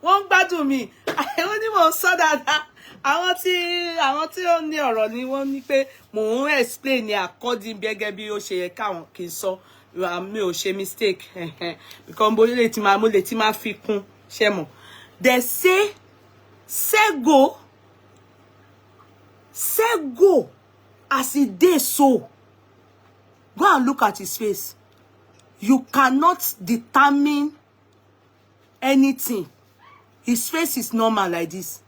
Wọ́n gbádùn mi. Only mo saw that. Àwọn tí ó ní ọ̀rọ̀ ni wọ́n ní pé mo ń explain ní according gẹ́gẹ́ bí ó ṣe yẹ káwọn kì í sọ. Mi ò ṣe mistake. Because mo lè ti máa fi kún ṣé mọ̀. They say Sego as he dey so. Go and look at his face. You cannot determine anything. His face is normal like this.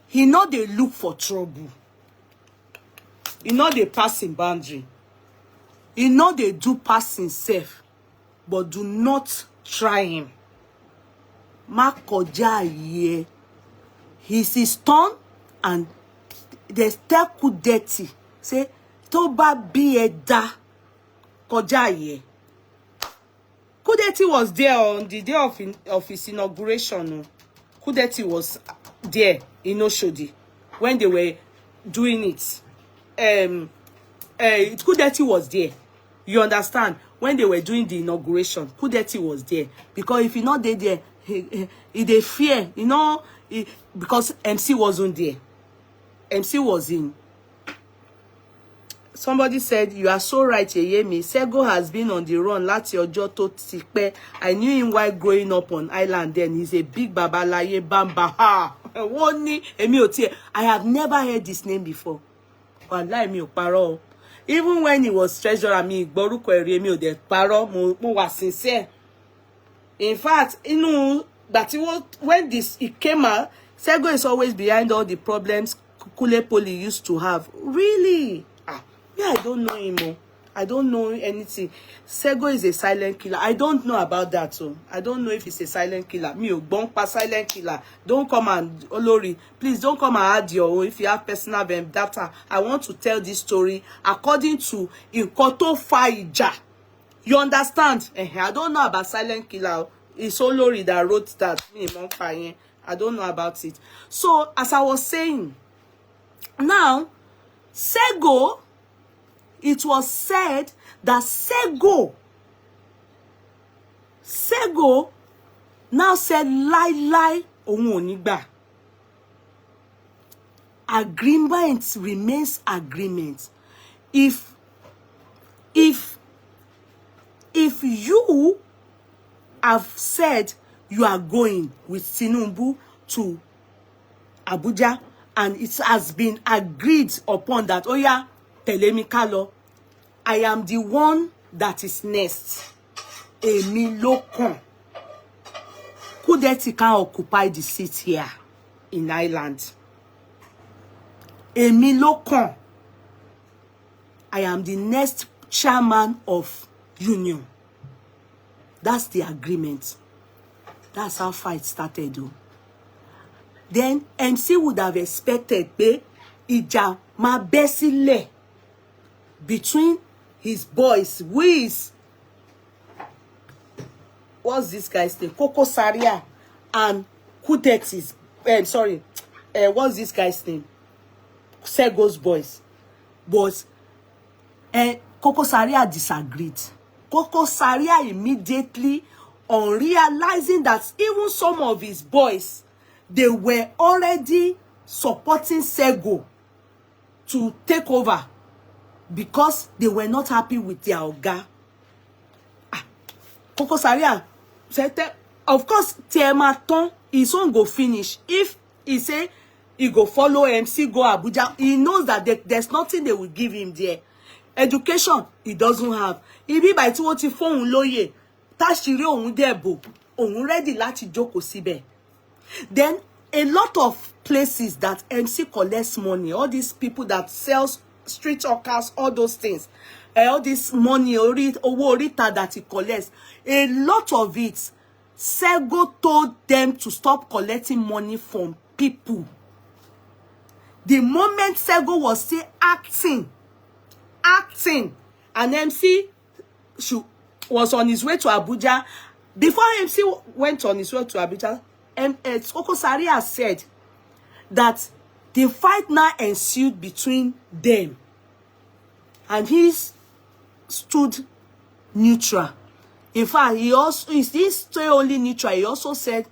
He know they look for trouble. He know they passing boundary. He know they do pass himself. But do not try him. Ma kọjá ye. He's his turn and they tell Kudeti. Say, tó bá bí ẹ̀dá kọjá ye. Kudeti was there on the day of his inauguration. Kudeti was there in Oshodi when they were doing it. Kudeti was there. You understand? When they were doing the inauguration, Kudeti was there. Because if he not there, he they fear, you know, because MC wasn't there. MC was in. Somebody said, you are so right, Yeyemi. Sego has been on the run láti ọjọ́ tó ti pẹ́. I knew him while growing up on island then. He's a big babalaye bamba. I have never heard this name before. Wallahi mi ò parọ́. Even when he was treasurer, mi ìgbọ́rúkọ ẹ̀rí mi ò dẹ̀ parọ́. Mo wà sincere. In fact, when it came out, Sego is always behind all the problems Kule Poli used to have. Really? Yeah, I don't know him. I don't know anything. Sego is a silent killer. I don't know about that. So I don't know if he's a silent killer. Me, a silent killer. Don't come and Olori. Please don't come and add your own if you have personal data. I want to tell this story according to Ikoto Faija. You understand? I don't know about silent killer. It's Olori that wrote that. I don't know about it. So, as I was saying, now, Sego, it was said that Sego now said, lie, ohun ò ní gbà. Agreement remains agreement. If you have said you are going with Tinubu to Abuja and it has been agreed upon that, oh yeah, tẹ̀lé mi ká lọ, I am the one that is next. Èmi ló kàn. Kudeti can occupy the seat here in Ireland. Èmi ló kàn. I am the next chairman of union. That's the agreement. That's how fight started, though. Then MC would have expected pé ìjà máa bẹ́ sílẹ̀ between his boys, who is, what's this guy's name? Kokozaria and Kudeti's, what's this guy's name? Sego's boys. But Kokozaria disagreed. Kokozaria immediately, on realizing that even some of his boys, they were already supporting Sego to take over because they were not happy with their oga. Kokozaria said, of course, Tiematon, his own go finish. If he say he go follow MC, go Abuja, he knows that there's nothing they will give him there. Education, he doesn't have. He be by 24 lawyer. Tashiri ohun debo, ohun ready láti jókòó síbẹ̀. Then a lot of places that MC collects money, all these people that sells street hawkers, all those things, all this money, owó oríta that he collects, a lot of it, Sego told them to stop collecting money from people. The moment Sego was still acting, and MC was on his way to Abuja. Before MC went on his way to Abuja, Kokozaria said that the fight now ensued between them, and he stood neutral. In fact, he didn't stay only neutral. He also said,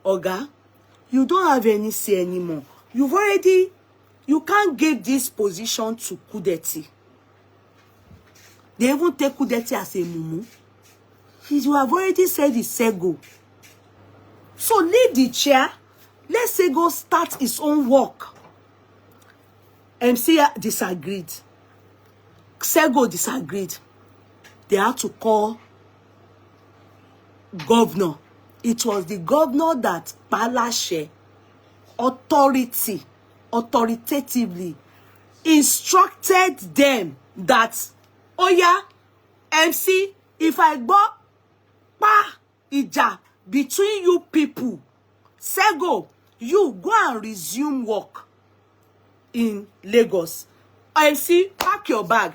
Oga, you don't have any say anymore. You can't give this position to Kudeti. They even take Kudeti as a mumu. You have already said it's Sego. So leave the chair. Let Sego start his own work. MC disagreed. Sego disagreed. They had to call governor. It was the governor that Palashe authoritatively instructed them that, oh yeah, MC, if I go pa ija between you people, Sego, you go and resume work in Lagos. MC, pack your bag,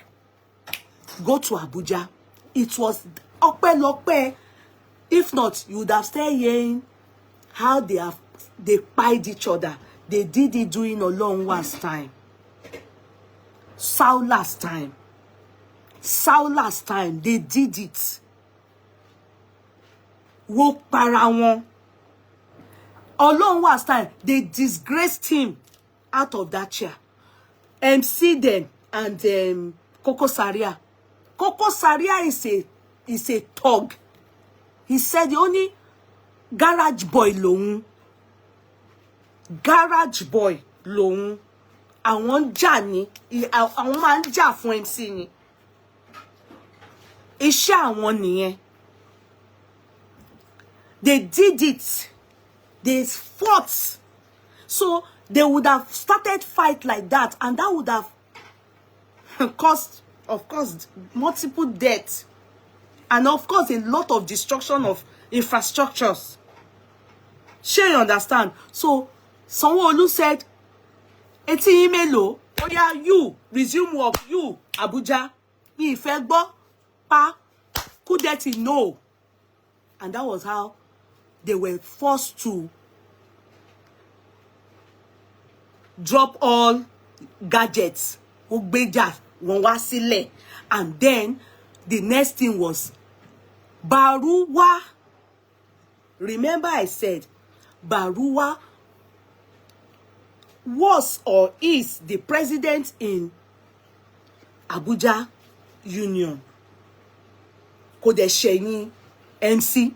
go to Abuja. It was ope. If not, you would have started hearing how they pied each other. They did it during Olonwa's time. Saula's time, they did it. Wo para wọn. Olonwa's time, they disgraced him out of that chair. MC them and Kokozaria. Kokozaria is a thug. He said the only garage boy lòun. Garage boy lòun. Àwọn jà ní, àwọn máa ń jà fún MC ni. Iṣẹ́ àwọn nìyẹn. They did it. They fought. So they would have started fight like that, and that would have caused, of course, multiple deaths. And of course, a lot of destruction of infrastructures. Sure, you understand? So, Sanwo-Olu said, Eti imelo, oh yeah, you, resume work, you, Abuja. Mi fẹ́ gbọ́, pa, Kudeti, no. And that was how they were forced to drop all gadgets, ogbeja, wọ́n wá sílẹ̀. And then the next thing was Baruwa. Remember I said Baruwa was or is the president in Abuja Union. Kò dẹ̀ ṣẹ̀yìn MC.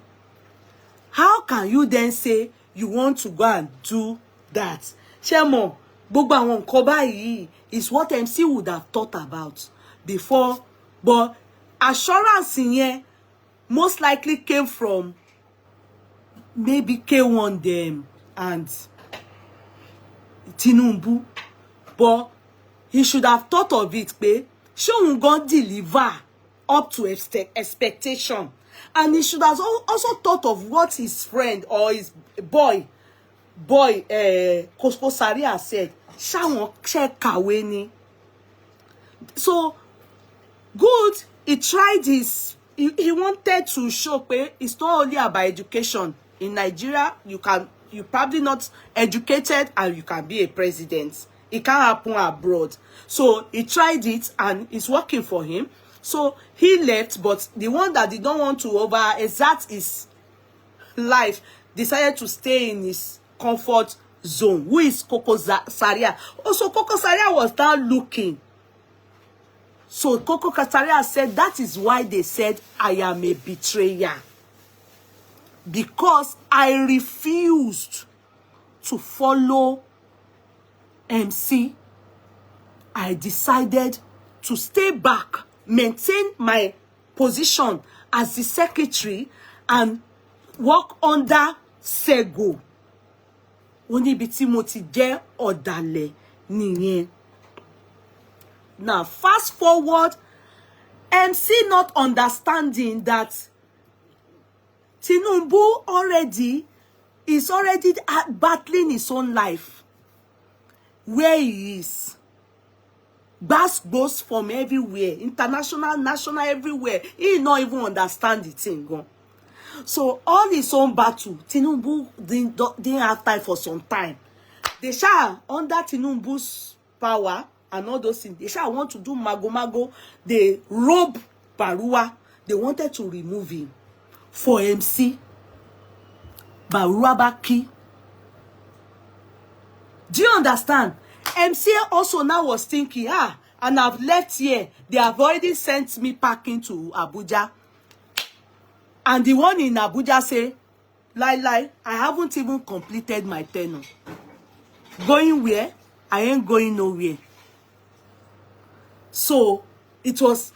How can you then say you want to go and do that? Ṣé gbogbo àwọn nǹkan báyìí is what MC would have thought about before, but assurance yẹn most likely came from maybe K1 them and Tinubu, but he should have thought of it pé ṣé òun gan deliver up to expectation, and he should have also thought of what his friend or his boy Kokozaria said. Ṣáwọn ṣe kàwé ni. So good, he tried his, he wanted to show pé it's not only about education. In Nigeria, you probably not educated and you can be a president. It can't happen abroad. So he tried it and it's working for him. So he left, but the one that did not want to over-exert his life decided to stay in his comfort zone. Who is Kokozaria? Also, Kokozaria was now looking. So Kokozaria said that is why they said I am a betrayer. Because I refused to follow MC, I decided to stay back, maintain my position as the secretary, and work under Sego. Níbi tí mo ti jẹ́ ọ̀dàlẹ̀ nìyẹn. Now, fast forward, MC not understanding that Tinubu is already battling his own life. Where he is. Gbas from everywhere. International, national, everywhere. He not even understand the thing. So all his own battle, Tinubu didn't have time for some time. They shall, under Tinubu's power and all those things, they shall want to do mago. They rob Baruwa. They wanted to remove him. For MC, Baruwa Baki. Do you understand? MC also now was thinking, and I've left here. They have already sent me packing to Abuja. And the one in Abuja say, lie, I haven't even completed my tenure. Going where? I ain't going nowhere. So, it was,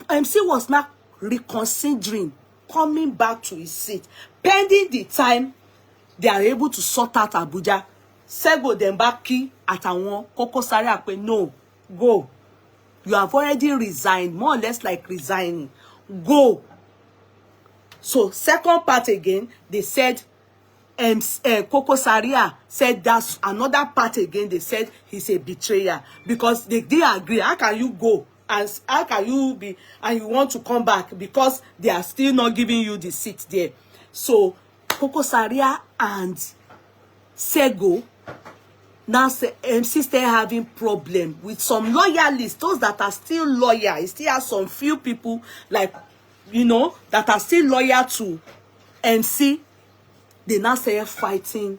MC was now reconsidering, coming back to his seat, pending the time they are able to sort out Abuja. Sego Dembaki àtàwọn Kokozaria pé no, go. You have already resigned, more or less like resigning. Go. So second part again, they said Kokozaria said that's another part again. They said he's a betrayer because they didn't agree. How can you go and how can you be and you want to come back because they are still not giving you the seat there? So Kokozaria and Sego now MC still having problem with some loyalists, those that are still loyal. He still has some few people like, you know, that are still loyal to MC. They now say fighting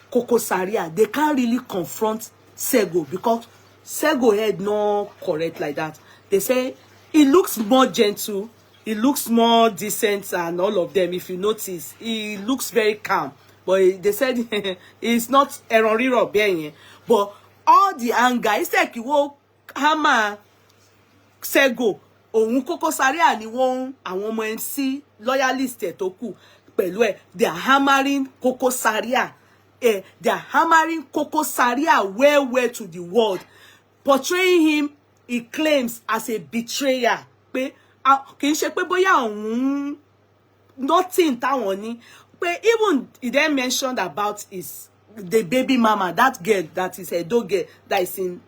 Kokozaria. They can't really confront Sego because Sego head no correct like that. They say he looks more gentle, he looks more decent and all of them. If you notice, he looks very calm. But they said it's not error being. But all the anger, it's like you hammer Sego. Òun Kokozaria ni wọ́n àwọn ọmọ MC loyalist tó kù pẹ̀lú ẹ̀. They are hammering Kokozaria. They are hammering Kokozaria well to the world. Portraying him, he claims, as a betrayer. Pé kì í ṣe pé bóyá òun nothing táwọn ní. But even he then mentioned about the baby mama, that girl that is a dog girl that is in.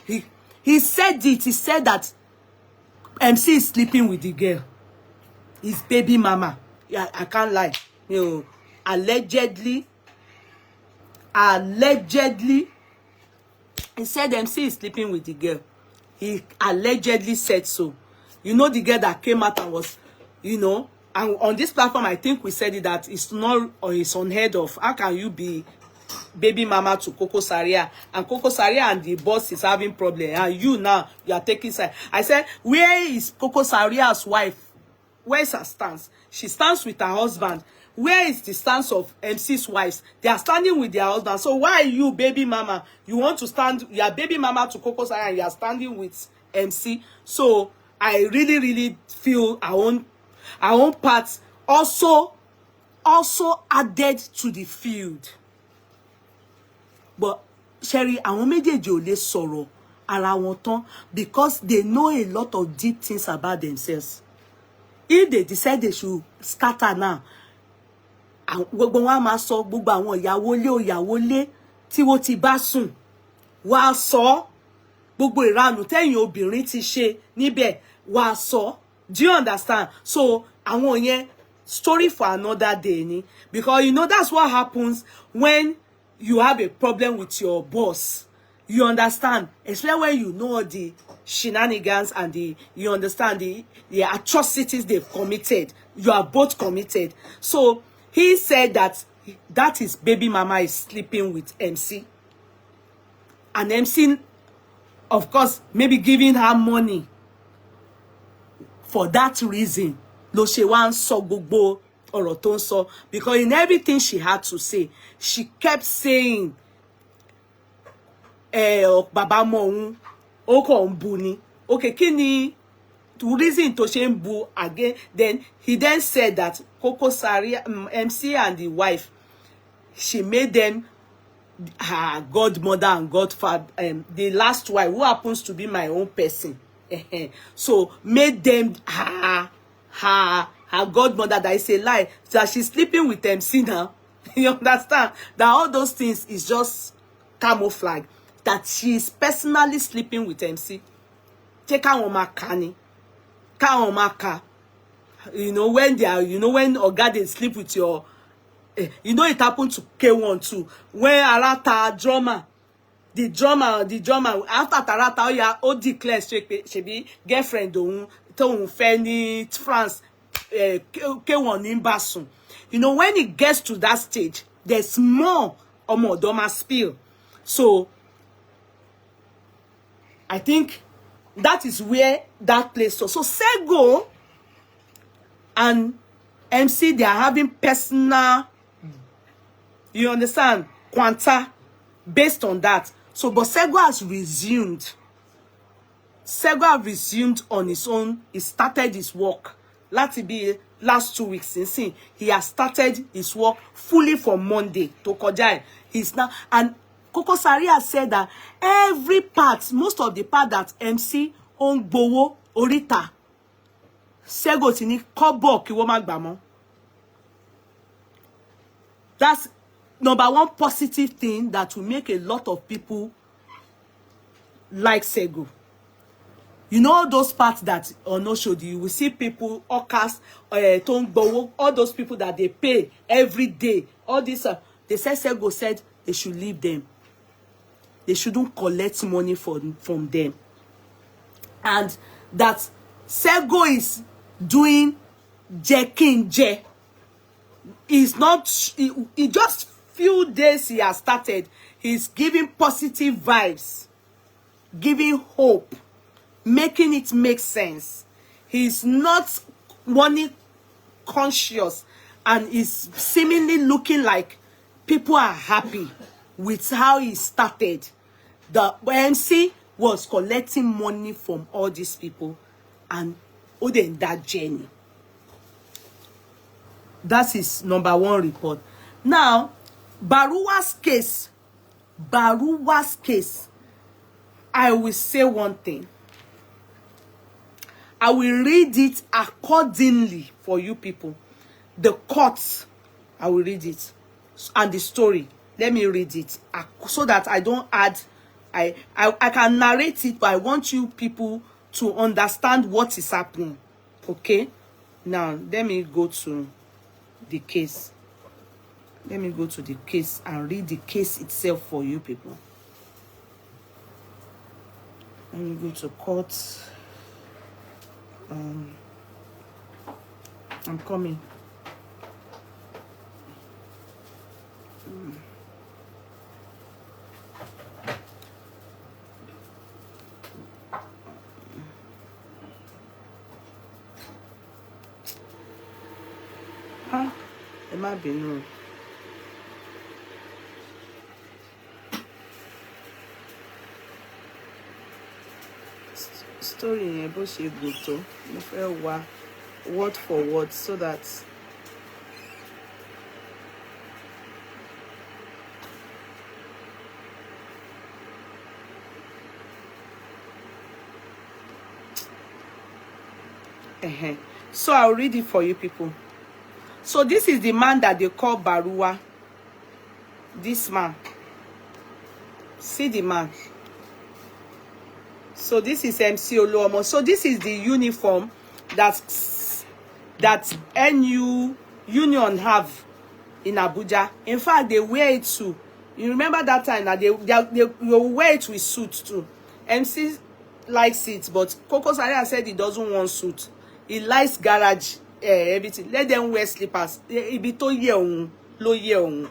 He said it. He said that MC is sleeping with the girl. His baby mama. Yeah, I can't lie. You know, allegedly, allegedly, he said MC is sleeping with the girl. He allegedly said so. You know, the girl that came out and was, you know, and on this platform, I think we said it, that it's not, or it's unheard of. How can you be baby mama to Kokozaria, and Kokozaria and the boss is having problem, and you now, you are taking side? I said, where is Kokozaria's wife? Where is her stance? She stands with her husband. Where is the stance of MC's wives? They are standing with their husband. So why are you, baby mama? You want to stand, you are baby mama to Kokozaria, and you are standing with MC. So I really, really feel our own part also added to the field. But Sherry, àwọn méjèèjì ò lè sọ̀rọ̀ ara wọn tán, because they know a lot of deep things about themselves. If they decide they should scatter now, gbogbo wọn máa sọ, gbogbo àwọn ìyàwó lé tí wọ́n ti bá sùn wá sọ, gbogbo ìranù tẹ́yin obìnrin ti ṣe níbẹ̀ wá sọ. Do you understand? So àwọn yẹn story for another day ni, because you know that's what happens when you have a problem with your boss. You understand? Especially when you know the shenanigans and you understand the atrocities they've committed. You are both committed. So he said that his baby mama is sleeping with MC. And MC, of course, maybe giving her money. For that reason, lo ṣe wá ń sọ gbogbo ọ̀rọ̀ tó ń sọ, because in everything she had to say, she kept saying, bàbá mọ òun, ó kàn ń bu ni. Okay, kí ni the reason tó ṣe ń bu again? Then he then said that Kokozaria, MC and the wife, she made them her godmother and godfather, the last wife, who happens to be my own person. So made them her godmother. That is a lie. That she's sleeping with MC now. You understand? That all those things is just camouflage. That she is personally sleeping with MC. Take her on my kani. You know, when they are, you know, when Oga they sleep with your, you know, it happened to K1 too. When Arata drummer, the drummer after Tarata, oh declare she be girlfriend to Fanny France, K1 in Basun. You know, when it gets to that stage, there's more Omodoma spill. So I think that is where that place. So Sego and MC, they are having personal, you understand, quanta based on that. So, but Sego has resumed. Sego has resumed on his own. He started his work. Last 2 weeks since he has started his work fully from Monday to Kojai. He's now, and Kokozaria said that every part, most of the part that MC on Bowo Orita, Sego tini kobo ki wo ma gba mo. That's number one positive thing that will make a lot of people like Sego. You know those parts that no showed you will see people, Okas, Tongbowo, all those people that they pay every day. All this, they said Sego said they should leave them. They shouldn't collect money from them. And that Sego is doing Jekinje. He's not, he just few days he has started. He's giving positive vibes, giving hope, making it make sense. He's not money conscious and is seemingly looking like people are happy with how he started. The MC was collecting money from all these people and in that journey. That is number one report. Now, Baruwa's case, I will say one thing. I will read it accordingly for you people. The courts, I will read it. And the story, let me read it. So that I don't add, I can narrate it, but I want you people to understand what is happening. Okay? Now, let me go to the case. Let me go to the case and read the case itself for you people. Let me go to court. I'm coming. It might be no. Story yẹn bó ṣe gùn tó, mo fẹ́ wá word for word so that so I'll read it for you people. So this is the man that they call Baruwa. This man. See the man. So this is MC Oluomo. So this is the uniform that NU Union have in Abuja. In fact, they wear it too. You remember that time that they wear it with suit too. MC likes it, but Kokozaria said he doesn't want suit. He likes garage, everything. Let them wear slippers. Ibi tó yẹ òun ló yẹ òun.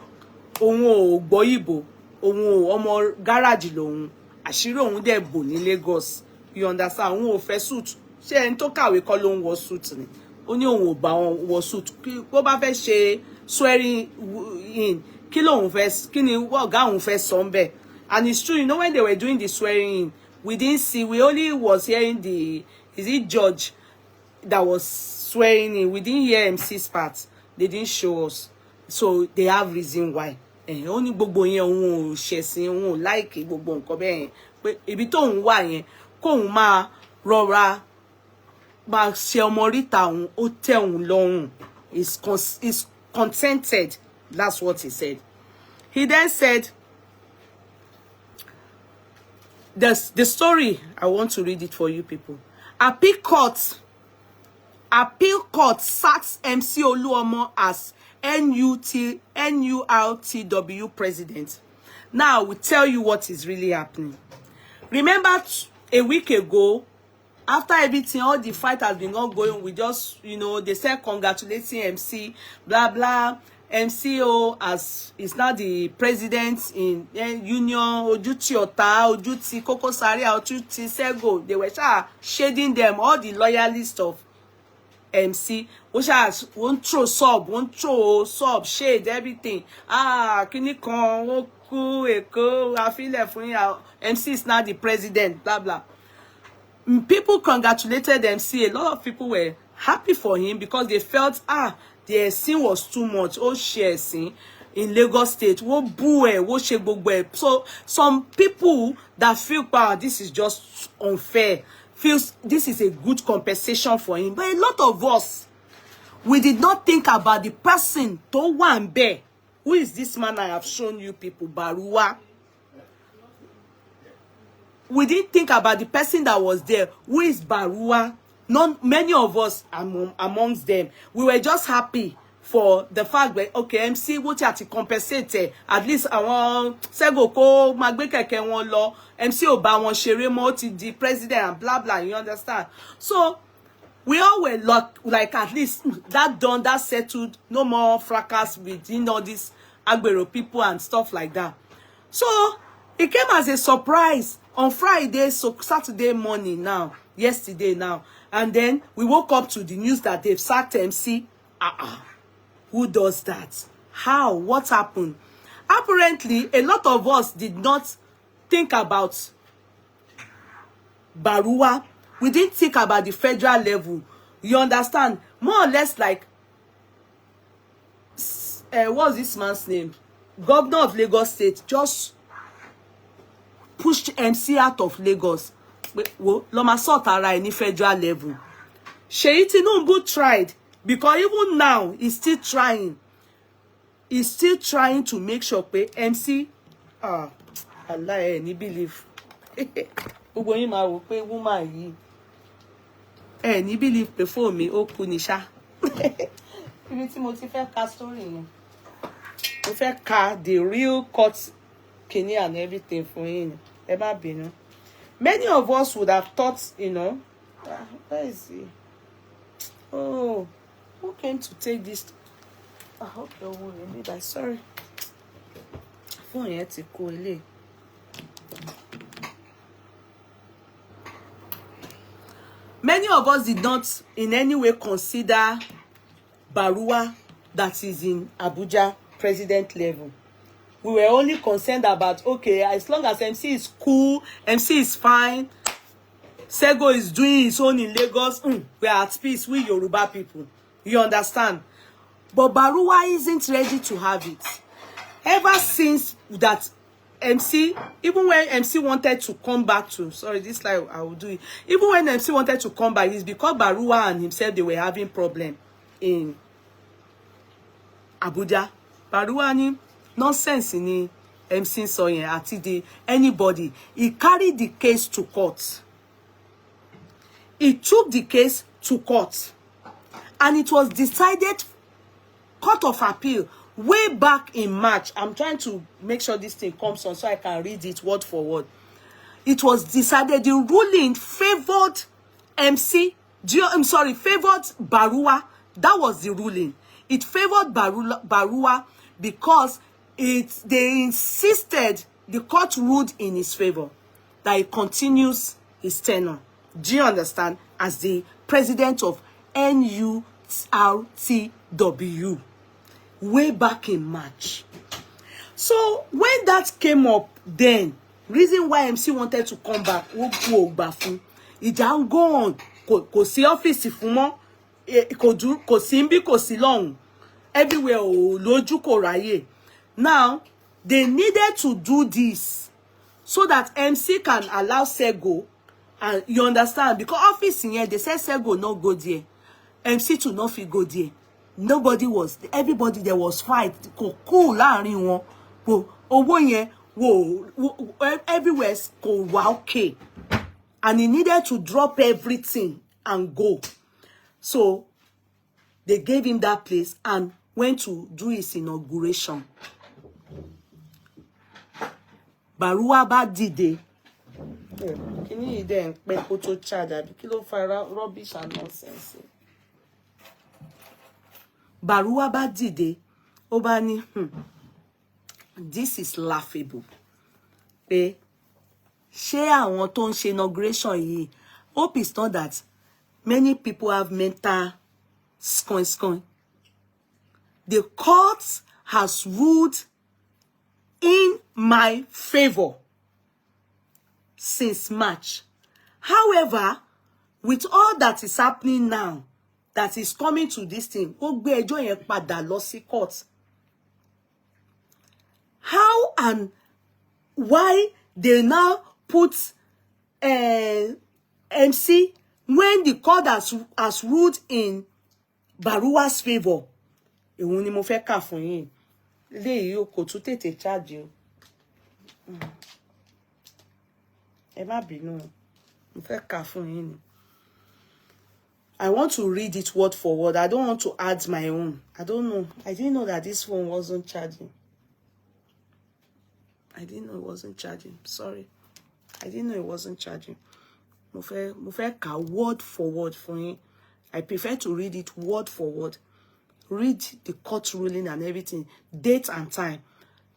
Òun ò gbọ́ Ìgbò. Òun ò ọmọ garage lòun. Àṣírí òun dẹ̀ bò ní Lagos. You understand? Òun ò fẹ́ suit. Ṣé ẹni tó kàwé kọ́ ló ń wọ suit ni? Ó ní òun ò bá wọn wọ suit. Bó bá fẹ́ ṣe swearing in, kí lòun fẹ́, kí ni ọ̀gá òun fẹ́ sọ ńbẹ̀. And it's true, you know, when they were doing the swearing in, we didn't see, we only was hearing the, is it judge that was swearing in? We didn't hear MC's part. They didn't show us. So they have reason why. Only gbogbo yẹn òun ò ṣẹ̀sìn, òun ò like gbogbo nǹkan bẹ́ẹ̀ yẹn. Pé ibi tó ń wà yẹn, kóun máa rọra máa ṣe ọmọ ríta òun, ó tẹ́ òun lọ́rùn. Is contented. That's what he said. He then said, the story, I want to read it for you people. Appeal court sacks MC Oluomo as NURTW president. Now, we tell you what is really happening. Remember a week ago, after everything, all the fight has been ongoing, we just, you know, they said congratulating MC, blah, blah. MCO as is now the president in Union, Ojuti Ota, Ojuti Kokozaria, Ojuti Sego. They were shading them, all the loyalists of MC. Won't throw sub, shade, everything. Kini kon, Oku, Eko, I feel like MC is now the president, blah, blah. People congratulated MC. A lot of people were happy for him because they felt, the sin was too much. Oh, share sin in Lagos State. So some people that feel, wow, this is just unfair, feels this is a good compensation for him. But a lot of us, we did not think about the person to one bear. Who is this man I have shown you people, Baruwa? We didn't think about the person that was there. Who is Baruwa? Many of us amongst them, we were just happy for the fact that, okay, MC what you have to compensate, at least I want Sego ko magbe keke won lo, MC ò bá wọn ṣeré mọ́, ti the president and blah blah, you understand? So we all were like at least that done, that settled, no more fracas within all these Agbero people and stuff like that. So it came as a surprise on Friday, so Saturday morning now, yesterday now. And then we woke up to the news that they've sacked MC. Who does that? How? What happened? Apparently, a lot of us did not think about Baruwa. We didn't think about the federal level. You understand? More or less like, what's this man's name? Governor of Lagos State just pushed MC out of Lagos. Loma sort ara any federal level. Seyi Tinubu tried, because even now he's still trying. He's still trying to make sure pé MC Allah ni believe. Gbogbo yín máa wò pé woman yìí ni believe pé phone mi ó kú ni ṣá. Ibi tí mo ti fẹ́ ka story yẹn. If I car the real cut kidney and everything for him, ever been. Many of us would have thought, you know, where is he? Oh, who came to take this? I hope you will need that. Sorry. Phone yet to go away. Many of us did not in any way consider Baruwa that is in Abuja president level. We were only concerned about, okay, as long as MC is cool, MC is fine, Sego is doing his own in Lagos, we are at peace, we Yoruba people. You understand? But Baruwa isn't ready to have it. Ever since that MC, even when MC wanted to come back to, sorry, this slide I will do it. Even when MC wanted to come back, it's because Baruwa and himself, they were having problem in Abuja. Baruwa ni nonsense ni MC so yen ati the anybody. He carried the case to court. He took the case to court. And it was decided, Court of Appeal, way back in March. I'm trying to make sure this thing comes on so I can read it word for word. It was decided, the ruling favored MC, favored Baruwa. That was the ruling. It favored Baruwa because they insisted, the court ruled in his favor, that he continues his tenure. Do you understand? As the president of NURTW. Way back in March. So when that came up, then reason why MC wanted to come back, he don't go on, kò sí office fún mọ́, kò sí nbí, kò sí lọ́hùn, everywhere lójú kò ráyè. Now they needed to do this so that MC can allow Sego, and you understand, because office in here they said Sego no go there, MC to not fit go there. Nobody was, everybody there was fight, cool láàrin wọn, owó yẹn everywhere go okay, and he needed to drop everything and go. So they gave him that place and went to do his inauguration. Baruwa bá dìde. Can you then pay photo charge? Kilo fire rubbish and nonsense. Baruwa bá dìde, ó bá ní, this is laughable. Pé ṣé àwọn tó ń ṣe inauguration yìí, hope it's not that many people have mental scoin. The court has ruled in my favor since March. However, with all that is happening now, that is coming to this thing, ó gbé ẹjọ́ yẹn padà lọ sí court. How and why they now put MC when the court has ruled in Baruwa's favor? Èwo ni mo fẹ́ kà fún yín. Léyìí o kò tún tètè charge o. Ẹ má bínú. Mo fẹ́ kà fún yín ni. I want to read it word for word. I don't want to add my own. I don't know. I didn't know that this phone wasn't charging. I didn't know it wasn't charging. Sorry. I didn't know it wasn't charging. Mo fẹ́ kà word for word for you. I prefer to read it word for word. Read the court ruling and everything. Date and time.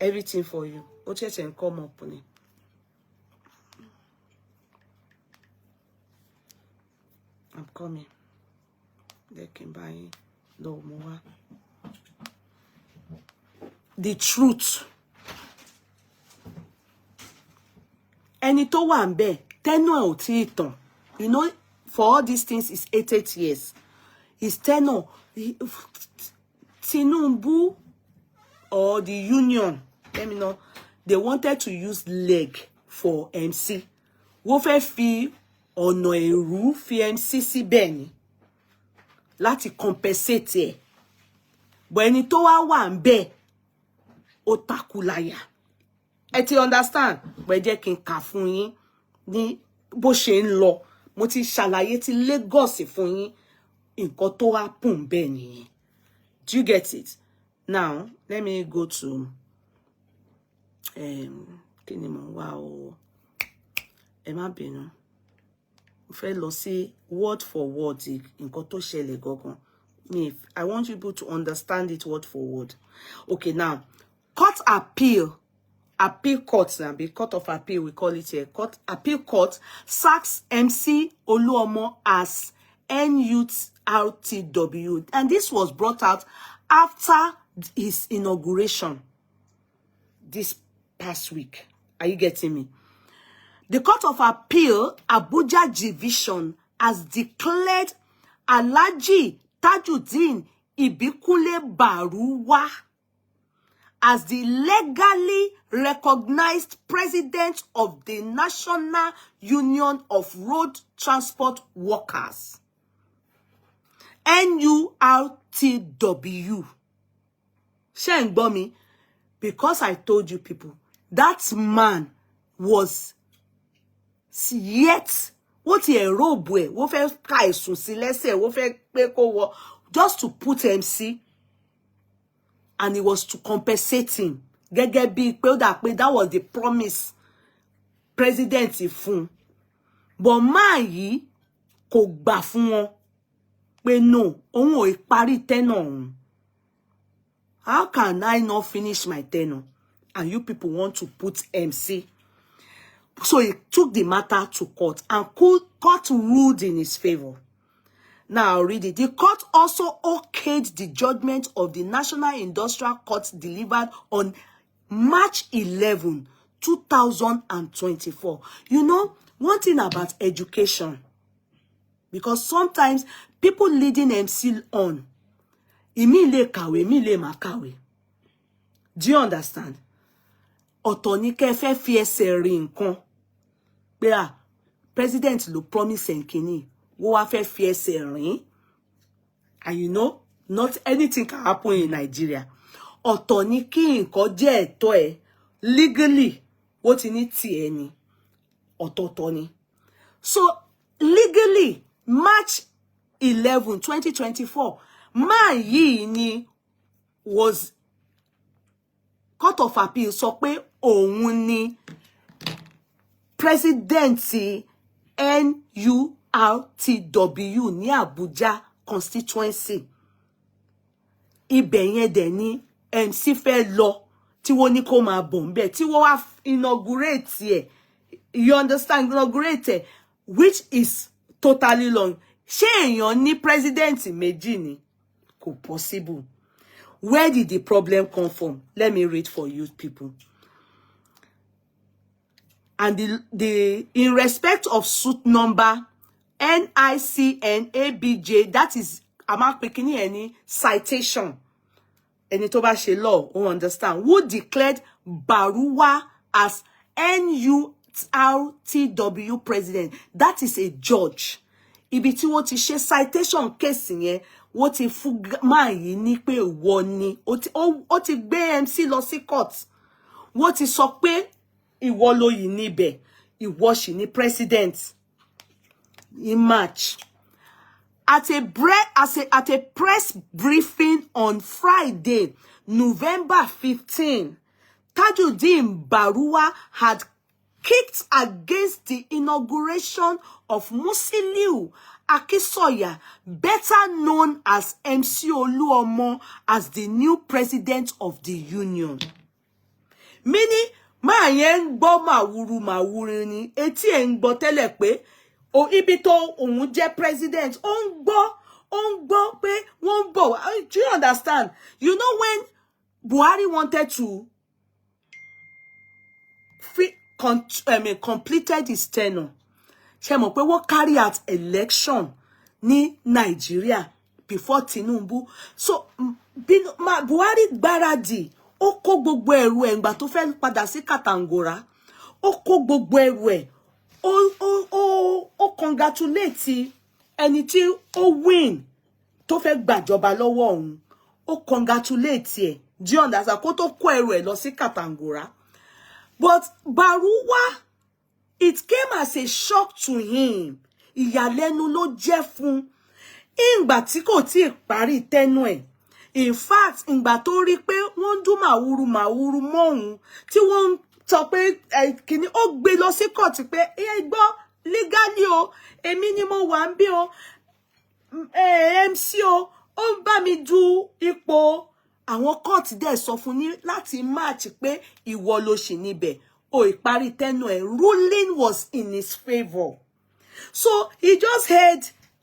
Everything for you. Oche and come up on it. I'm coming. They can buy no more. The truth. Ẹni tó wà ńbẹ̀, tenure ò tí tàn. You know, for all these things, it's 8 years. His tenure, Tinubu or the union, let me know, they wanted to use leg for MC. Wọ́n fẹ́ fi ọ̀nà èrú fi MC síbẹ̀ ni láti compensate ẹ̀. But ẹni tó wá wà ńbẹ̀, ó takú láyà. Ẹ ti understand? But jẹ́ kí n kà fún yín ní bó ṣe ń lọ. Mo ti ṣàlàyé ti Lagos fún yín nǹkan tó happen bẹ́ẹ̀ nìyẹn. Do you get it? Now, let me go to wow. Emma Bino. Fẹ́ see word for word in tó ṣẹlẹ̀ gangan. I want people to understand it word for word. Okay, now, appeal court now, the court of appeal, we call it here. Appeal court sacks MC Oluomo as NURTW. And this was brought out after his inauguration this past week. Are you getting me? The Court of Appeal, Abuja Division, has declared Alhaji Tajuddin Ibikunle Baruwa as the legally recognized president of the National Union of Road Transport Workers, NURTW. Sheng Bomi, because I told you people, that man was yet what he robe what just to put MC, and he was to compensate him. That was the promise president fún. But man yi kò gbà fún wọn pé no, òun ò parí tenure òun. How can I not finish my tenure and you people want to put MC? So he took the matter to court, and court ruled in his favor. Now I'll read it. The court also okayed the judgment of the National Industrial Court delivered on March 11, 2024. You know, one thing about education, because sometimes people leading MC on, imile kawe, imile makawe. Do you understand? Ọ̀tọ̀ ke fẹ́ fi ẹsẹ̀ rìn nǹkan. Pé president lo promise nkini, wo wá fẹ́ fi ẹsẹ̀ rìn. And you know, not anything can happen in Nigeria. Ọ̀tọ̀ ni kí nǹkan jẹ́ ẹ̀tọ́ ẹ legally, wo ti ní tiẹ̀ ni. Ọ̀tọ̀ọ̀tọ̀ ni. So legally, March 11, 2024, man yìí ni was Court of Appeal sọ pé òun ni president NURTW ní Abuja constituency. Ibẹ̀ yẹn dẹ̀ ni MC fẹ́ lọ tí wọ́n ní kó máa bọ̀ ńbẹ̀ tí wọ́n wá inaugurate ẹ̀. You understand? Inaugurate, which is totally long. Ṣé èèyàn ní president méjì ni? Kò possible. Where did the problem come from? Let me read for you people. And in respect of suit number NICNABJ, that is ama pekini any citation. Ẹni tó bá ṣe law, who understand, who declared Baruwa as NURTW president. That is a judge. Ibi tí wọ́n ti ṣe citation case yẹn, wọ́n ti fún máa yìí ní pé ìwọ ni. Ó ti gbé MC lọ sí court. Wọ́n ti sọ pé ìwọ ló yìí níbẹ̀. Ìwọ sì ni president. In March. At a press briefing on Friday, November 15, Tajuddin Baruwa had kicked against the inauguration of Musiliu Akisoya, better known as MC Oluomo, as the new president of the union. Meaning, ma yen gbọ́ màwúrú ni, etí ẹ̀ ń gbọ́ tẹ́lẹ̀ pé o ibi tó òun jẹ́ president, ó ń gbọ́ pé wọ́n bọ̀. Do you understand? You know when Buhari wanted to completed his tenure, ṣé mọ̀ pé wọ́n carry out election ní Nigeria before Tinubu. So Buhari gbáradì, ó kó gbogbo ẹrù ẹ̀ ńgbà tó fẹ́ padà sí Katangora. Ó kó gbogbo ẹrù ẹ̀. Ó congratulate ẹni tí ó win tó fẹ́ gbàjọba lọ́wọ́ òun. Ó congratulate ẹ̀. Do you understand? Kó tó kó ẹrù ẹ̀ lọ sí Katangora. But Baruwa, it came as a shock to him. Ìyàlẹ́nu ló jẹ́ fún. Ìgbà tí kò tí parí tenure ẹ̀. In fact, ìgbà tó rí pé wọ́n dún màwúrú mọ́hun tí wọ́n sọ pé kíni ó gbé lọ sí court pé gbọ́ legally o, èmi ni mo wà ń bí o, MC o, ó ń bá mi du ipò. Àwọn court dẹ̀ sọ fún ní láti match pé ìwọ ló ṣì níbẹ̀. O ìparí tenure ẹ̀, ruling was in his favor. So he just heard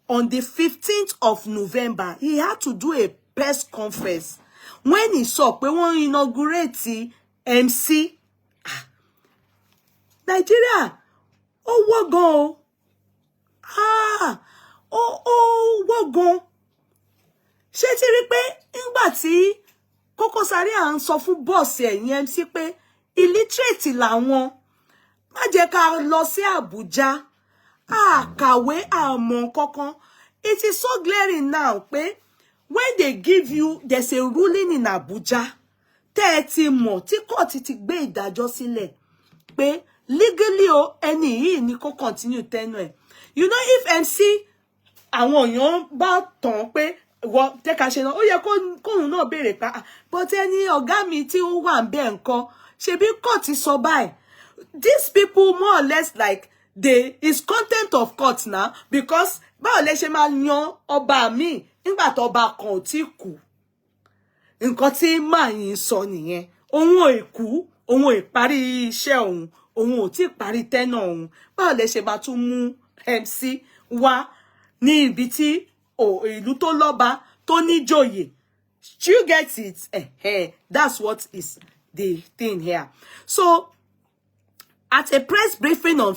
on the 15th of November, he had to do a press conference when he saw pé wọ́n inaugurate MC. Nigeria, ó wọ́ gan o. Ó wọ́ gan. Ṣé ti rí pé nígbà tí Kokozaria ń sọ fún boss ẹ̀ yẹn MC pé illiterate làwọn, má jẹ́ ká lọ sí Abuja, kàwé àmọ́ kankan. It is so glaring now pé when they give you, there's a ruling in Abuja, tẹ́ ẹ ti mọ̀ tí court ti gbé ìdájọ́ sílẹ̀ pé legally o ẹni yìí ni kó continue tenure ẹ̀. You know, if MC àwọn èèyàn bá tàn pé wọ́n tẹ́ ká ṣe náà, ó yẹ kóhun náà béèrè pa, but ẹni ọ̀gá mi tí ó wà ń bẹ̀ nǹkan, ṣebí court sọ báyìí. These people more or less like is content of court now, because báwo lẹ ṣe máa yan ọba mi nígbà tó ọba kan ò tí kú. Nǹkan tí màá yín sọ nìyẹn. Òun ò kú, òun ò parí iṣẹ́ òun ò tí parí tenure òun. Báwo lẹ ṣe máa tún mú MC wá ní ibi tí ìlú tó lọ́ba tó níjòyè. Do you get it? That's what is the thing here. So at a press briefing on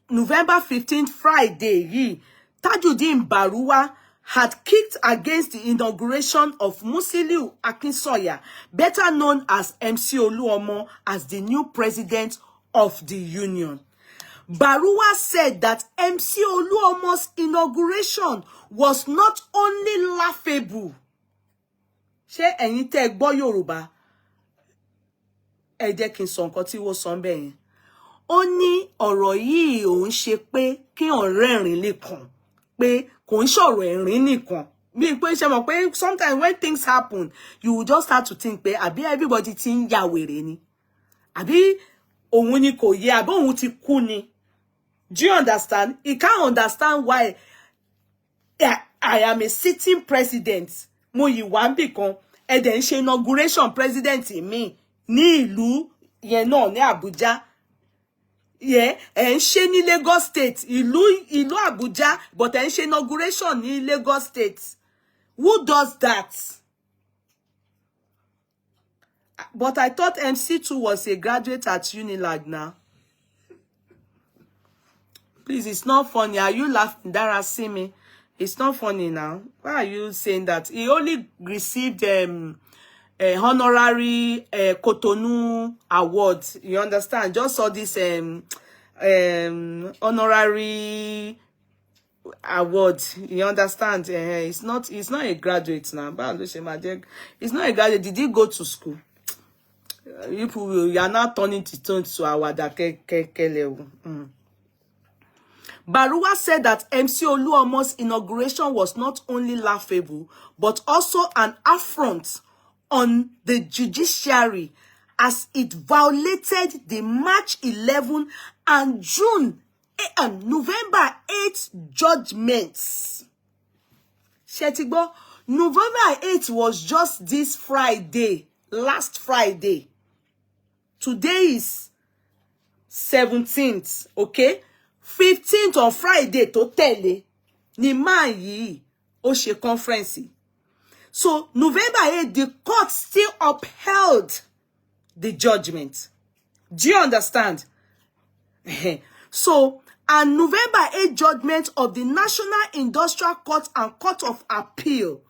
November 15th, Friday, Tajudeen Baruwa had kicked against the inauguration of Musiliu Akinsoya, better known as MC Oluomo, as the new president of the union. Baruwa said that MC Oluomo's inauguration was not only laughable. Ṣé ẹ̀yin tẹ́ gbọ́ Yorùbá? Ẹ jẹ́ kí n sọ nǹkan tí wọ́n sọ ńbẹ̀ yẹn. Ó ní ọ̀rọ̀ yìí òun ṣe pé kí ọ̀rẹ́ rìn nìkan, pé kò ń sọ̀rọ̀ ẹ̀rín nìkan. Bí pé ṣe mọ̀ pé sometimes when things happen, you will just start to think pé àbí everybody ti ń ya wèrè ni. Àbí òun ni kò yé, àbí òun ti kú ni. Do you understand? He can't understand why I am a sitting president. Mo yìí wá ń bì kan, ẹ dẹ̀ ń ṣe inauguration president mi ní ìlú yẹn náà ní Abuja. Ẹ ń ṣe ní Lagos State, ìlú Abuja, but ẹ ń ṣe inauguration ní Lagos State. Who does that? But I thought MC2 was a graduate at Unilag now. Please, it's not funny. Are you laughing? Dara, see me. It's not funny now. Why are you saying that? He only received a honorary Cotonou award. You understand? Just saw this honorary award. You understand? It's not a graduate now. It's not a graduate. Did he go to school? You are now turning to our level. Baruwa said that MC Oluomo's inauguration was not only laughable, but also an affront on the judiciary, as it violated the March 11 and June and November 8 judgments. Shetigbo, November 8 was just this Friday, last Friday. Today is 17th, okay? 15th on Friday to tẹ̀lé ni man yìí ó ṣe conference. So November 8, the court still upheld the judgment. Do you understand? So, and November 8 judgment of the National Industrial Court and Court of Appeal,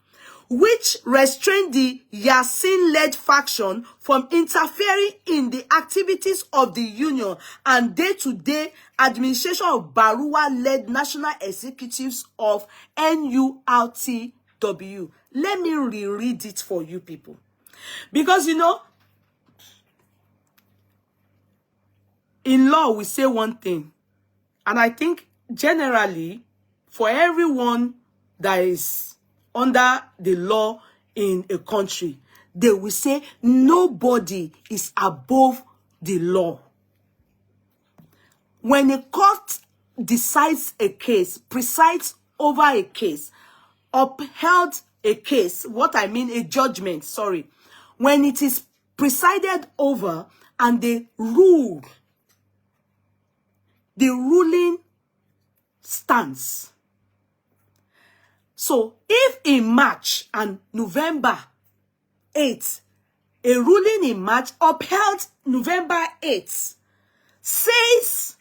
which restrained the Yasin-led faction from interfering in the activities of the union and day-to-day administration of Baruwa-led national executives of NURTW. Let me reread it for you people. Because, you know, in law, we say one thing. And I think generally, for everyone that is under the law in a country, they will say nobody is above the law. When a court decides a case, presides over a case, upheld a case, what I mean, a judgment, sorry, when it is presided over and they rule, the ruling stands. So if in March and November 8th, a ruling in March upheld November 8th says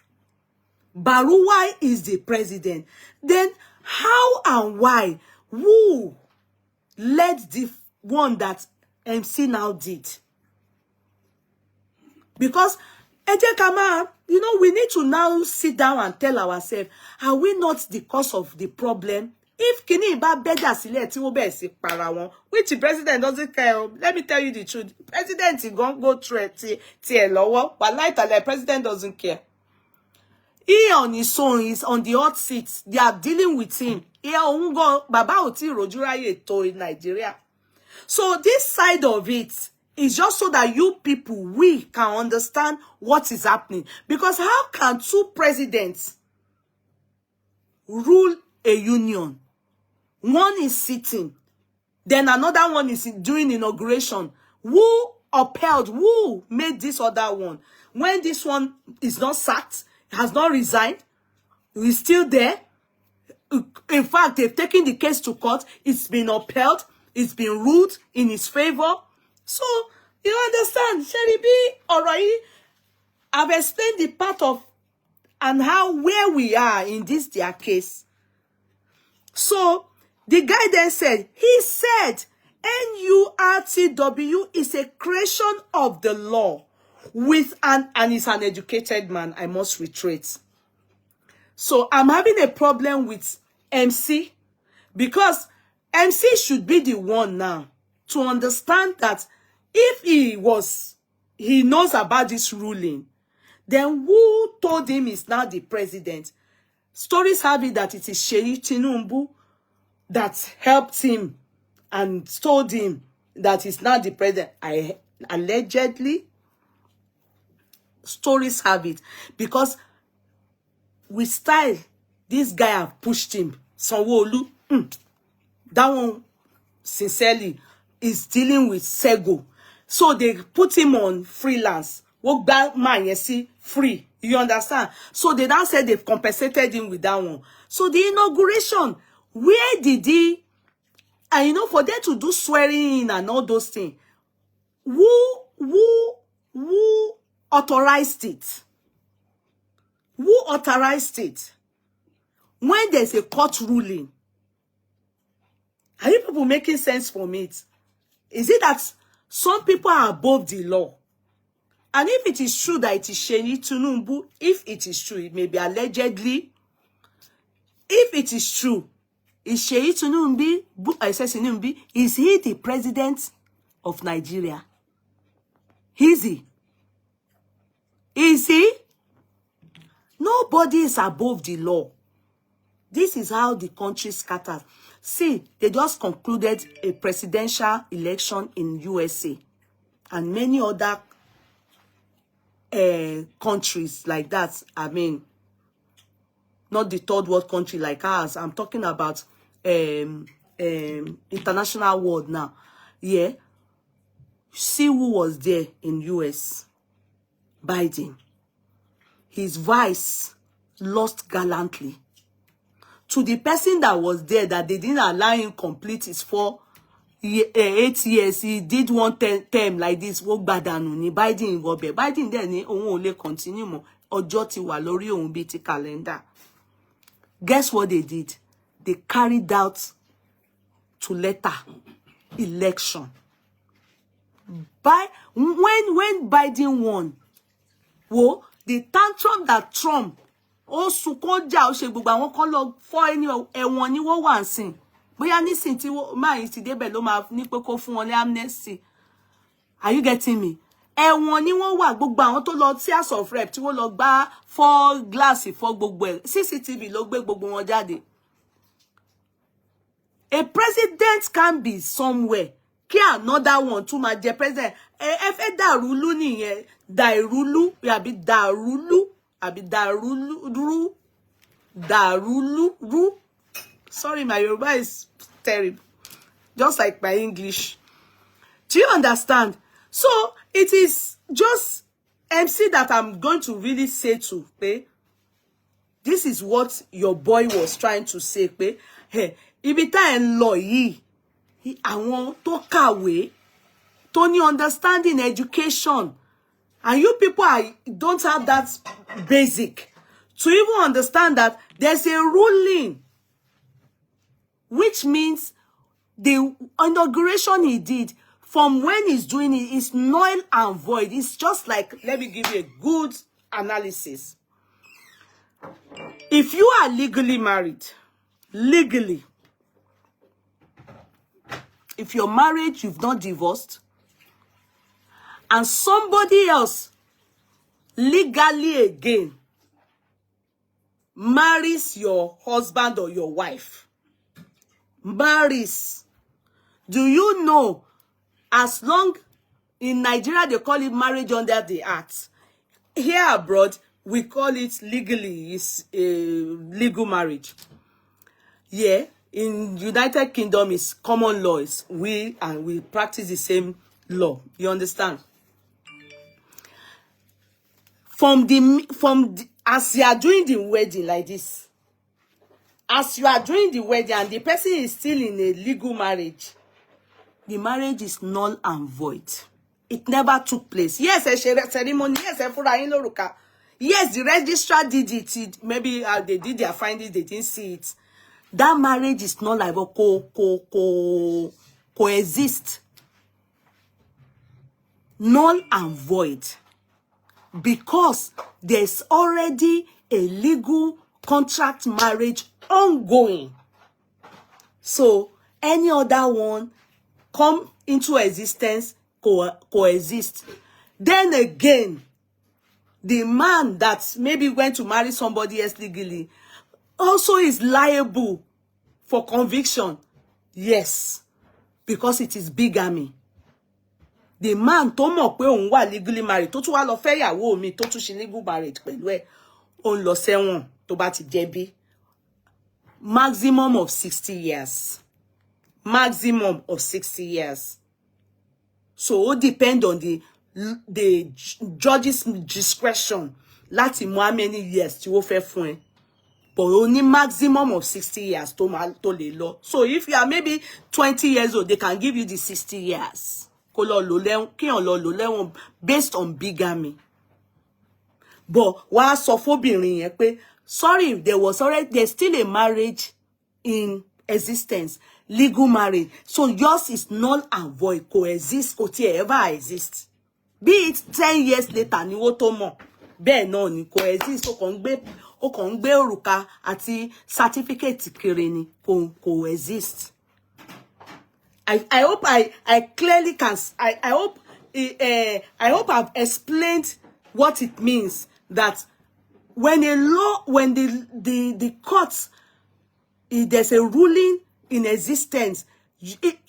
Baruwa is the president, then how and why, who led the one that MC now did? Because Eje Kama, you know, we need to now sit down and tell ourselves, are we not the cause of the problem? If kini ba beda sile ti wo be si para won, which the president doesn't care. Let me tell you the truth. President is going to go through ti e lowo, but like the president doesn't care. He on his own is on the hot seat. They are dealing with him. He on go baba oti rojuraye to in Nigeria. So this side of it is just so that you people, we can understand what is happening. Because how can two presidents rule a union? One is sitting, then another one is doing inauguration. Who upheld, who made this other one? When this one is not sacked, has not resigned, he's still there. In fact, they've taken the case to court. It's been upheld. It's been ruled in his favor. So, you understand, Sheribi, alright, I've explained the part of and how, where we are in this their case. So, the guy then said, he said, NURTW is a creation of the law with and he's an educated man, I must reiterate. So, I'm having a problem with MC because MC should be the one now to understand that if he knows about this ruling, then who told him he's now the president? Stories have it that it is Sheyi Tinubu that helped him and told him that he's not the president. Allegedly, stories have it. Because with style, this guy have pushed him. Sanwo-Olu, that one, sincerely, is dealing with Sego. So they put him on freelance. Work that man, you see, free. You understand? So they now said they've compensated him with that one. So the inauguration, where did he, and you know, for them to do swearing in and all those things, who authorized it? Who authorized it? When there's a court ruling, are you people making sense from it? Is it that some people are above the law? And if it is true that it is Sheyi Tinubu, if it is true, it may be allegedly. If it is true, is Sheyi Tinubu, is he the president of Nigeria? Is he? Is he? Nobody is above the law. This is how the country scatters. See, they just concluded a presidential election in USA and many other countries like that. I mean, not the third world country like ours. I'm talking about international world now. Yeah. See who was there in US. Biden. His vice lost gallantly. To the person that was there, that they didn't allow him complete his 8 years, he did one term like this. Work badanu ni Biden go be. Biden there ni ohun ò lè continue mo. Ọjọ́ ti wà lórí ohun bí ti calendar. Guess what they did? They carried out to letter election. When Biden won, the tantrum that Trump sukonja o se gbogbo àwọn kan lọ fọ ẹni ẹ̀wọ̀n ni wọ́n wà nsin. Bóyá nísìn tí máa ti débẹ̀ ló máa ní pé kó fún wọn ní amnesty. Are you getting me? Ẹ̀wọ̀n ni wọ́n wà gbogbo àwọn tó lọ tí House of Rep tí wọ́n lọ gbá fọ́ glass fọ́ gbogbo ẹ̀. CCTV ló gbé gbogbo wọn jáde. A president can be somewhere. Kí another one tún máa jẹ president. Ẹ fẹ́ dàrúlú nìyẹn. Dàrúlú, àbí dàrúlú, àbí dàrúlú. Sorry, my Yoruba is terrible. Just like my English. Do you understand? So, it is just MC that I'm going to really say to, okay? This is what your boy was trying to say, okay? Hey, ibi tá ń lọ yìí, àwọn tó kàwé, tó ní understanding education, and you people don't have that basic to even understand that there's a ruling, which means the inauguration he did, from when he's doing it, is null and void. It's just like, let me give you a good analysis. If you are legally married, legally, if you're married, you've not divorced, and somebody else legally again marries your husband or your wife, marries, do you know, as long in Nigeria they call it marriage under the act, here abroad we call it legally, it's a legal marriage. Yeah, in United Kingdom is common law. We practice the same law. You understand? As you are doing the wedding like this, as you are doing the wedding and the person is still in a legal marriage, the marriage is null and void. It never took place. Yes, a ceremony. Yes, yes, the registrar did it. Maybe they did their findings, they didn't see it. That marriage is not like coexist. Null and void. Because there's already a legal contract marriage ongoing. So any other one come into existence, coexist. Then again, the man that maybe went to marry somebody else legally also is liable for conviction. Yes, because it is bigamy. The man tó mọ̀ pé òun wà legally married, tó tún wá lọ fẹ́ ìyàwó mi, tó tún ṣe legal marriage pẹ̀lú ẹ̀, òun lọ sẹ́wọ̀n tó bá ti jẹ̀bi. Maximum of 60 years. Maximum of 60 years. So it depends on the judge's discretion láti mọ̀ how many years tí ó fẹ́ fún ẹ. But only maximum of 60 years to lè lọ. So if you are maybe 20 years old, they can give you the 60 years. Based on bigamy. But wá sọ fóbìnrin yẹn pé, sorry, there's still a marriage in existence, legal marriage. So yours is null and void, coexist, kò tiẹ̀ ever exist. Be it 10 years later, ni wọ́n tó mọ̀. Bẹ́ẹ̀ náà ni coexist, ó kàn ń gbé òrùka àti certificate kiri ni, coexist. I hope I clearly can. I hope I've explained what it means, that when the courts, there's a ruling in existence,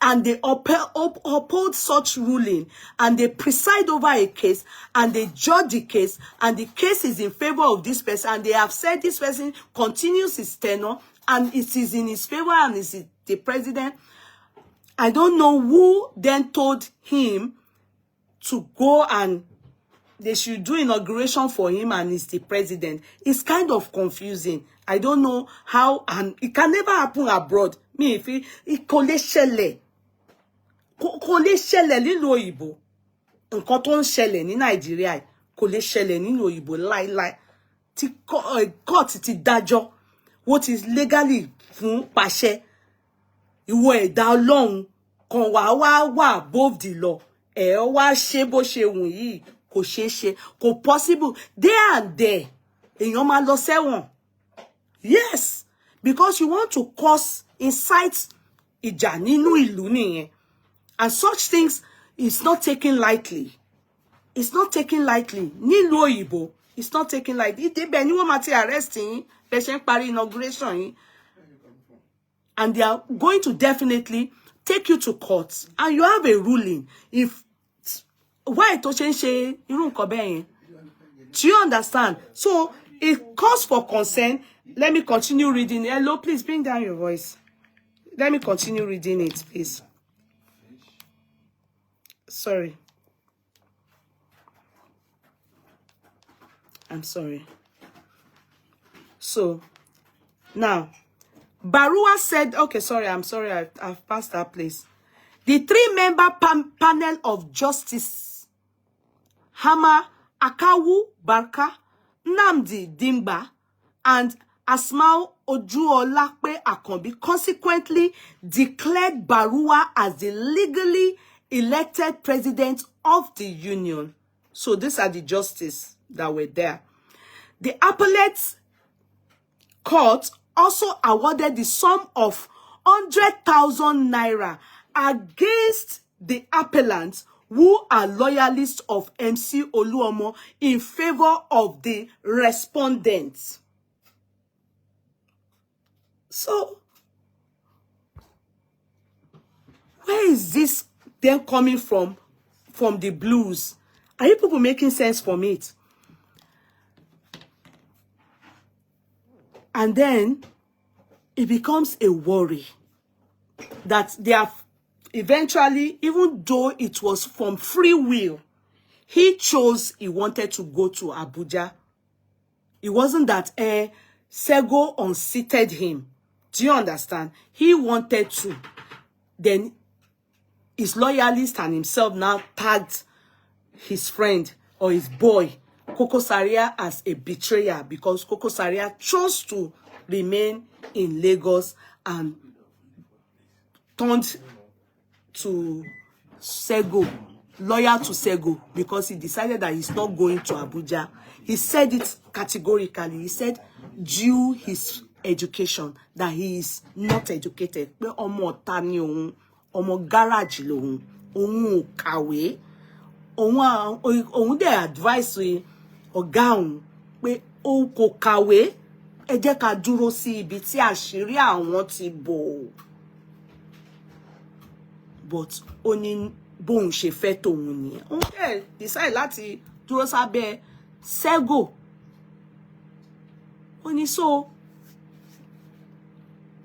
and they uphold such ruling, and they preside over a case, and they judge the case, and the case is in favor of this person, and they have said this person continues his tenure, and it is in his favor, and is the president. I don't know who then told him to go and they should do inauguration for him and he's the president. It's kind of confusing. I don't know how, and it can never happen abroad. Me, if it kò lè ṣẹlẹ̀ nílùú òyìnbó. Nǹkan tó ń ṣẹlẹ̀ ní Nàìjíríà kò lè ṣẹlẹ̀ nílùú òyìnbó láíláí. Tí court ti dájọ́, what is legally fún pàṣẹ. Ìwọ ẹ̀dá Ọlọ́run kan wà above the law. Wá ṣe bó ṣe wù yìí, kò ṣeé ṣe, kò possible. There and there, èèyàn máa lọ sẹ́wọ̀n. Yes, because you want to incite ìjà nínú ìlú nìyẹn. And such things is not taken lightly. It's not taken lightly. Nílùú òyìnbó, it's not taken lightly. Ìdíbẹ̀ ni wọ́n máa ti arrest yín, bẹ́ ṣe ń parí inauguration yín. and they are going to definitely take you to court, and you have a ruling. If why to change irú nǹkan bẹ́ẹ̀ yẹn? Do you understand? So it calls for consent. Let me continue reading. Hello, please bring down your voice. Let me continue reading it, please. Sorry. I'm sorry. So now, Baruwa said, okay, sorry, I'm sorry, I've passed that place. The three-member panel of justice, Hama Akawu Barka, Namdi Dimba, and Asmau Ojuolakpe Akombi consequently declared Baruwa as the legally elected president of the union. So these are the justices that were there. The appellate court also awarded the sum of 100,000 naira against the appellants who are loyalists of MC Oluomo in favor of the respondents. So, where is this then coming from the blues? Are you people making sense from it? And then it becomes a worry that they have eventually, even though it was from free will, he chose he wanted to go to Abuja. It wasn't that Sego unseated him. Do you understand? He wanted to. Then his loyalist and himself now tagged his friend or his boy Kokozaria as a betrayer, because Kokozaria chose to remain in Lagos and turned to Sego, loyal to Sego, because he decided that he's not going to Abuja. He said it categorically. He said, due his education, that he is not educated. Omo tani ohun, omo garage lohun, ohun kàwé, ohun de advice ọ̀gá òun pé ó kò kàwé, ẹ jẹ́ ká dúró sí ibi tí àṣírí àwọn ti bò. But ó ní bóun ṣe fẹ́ tòun nìyẹn. Ó dẹ̀ decide láti dúró sábẹ́ Sego. Ó ní so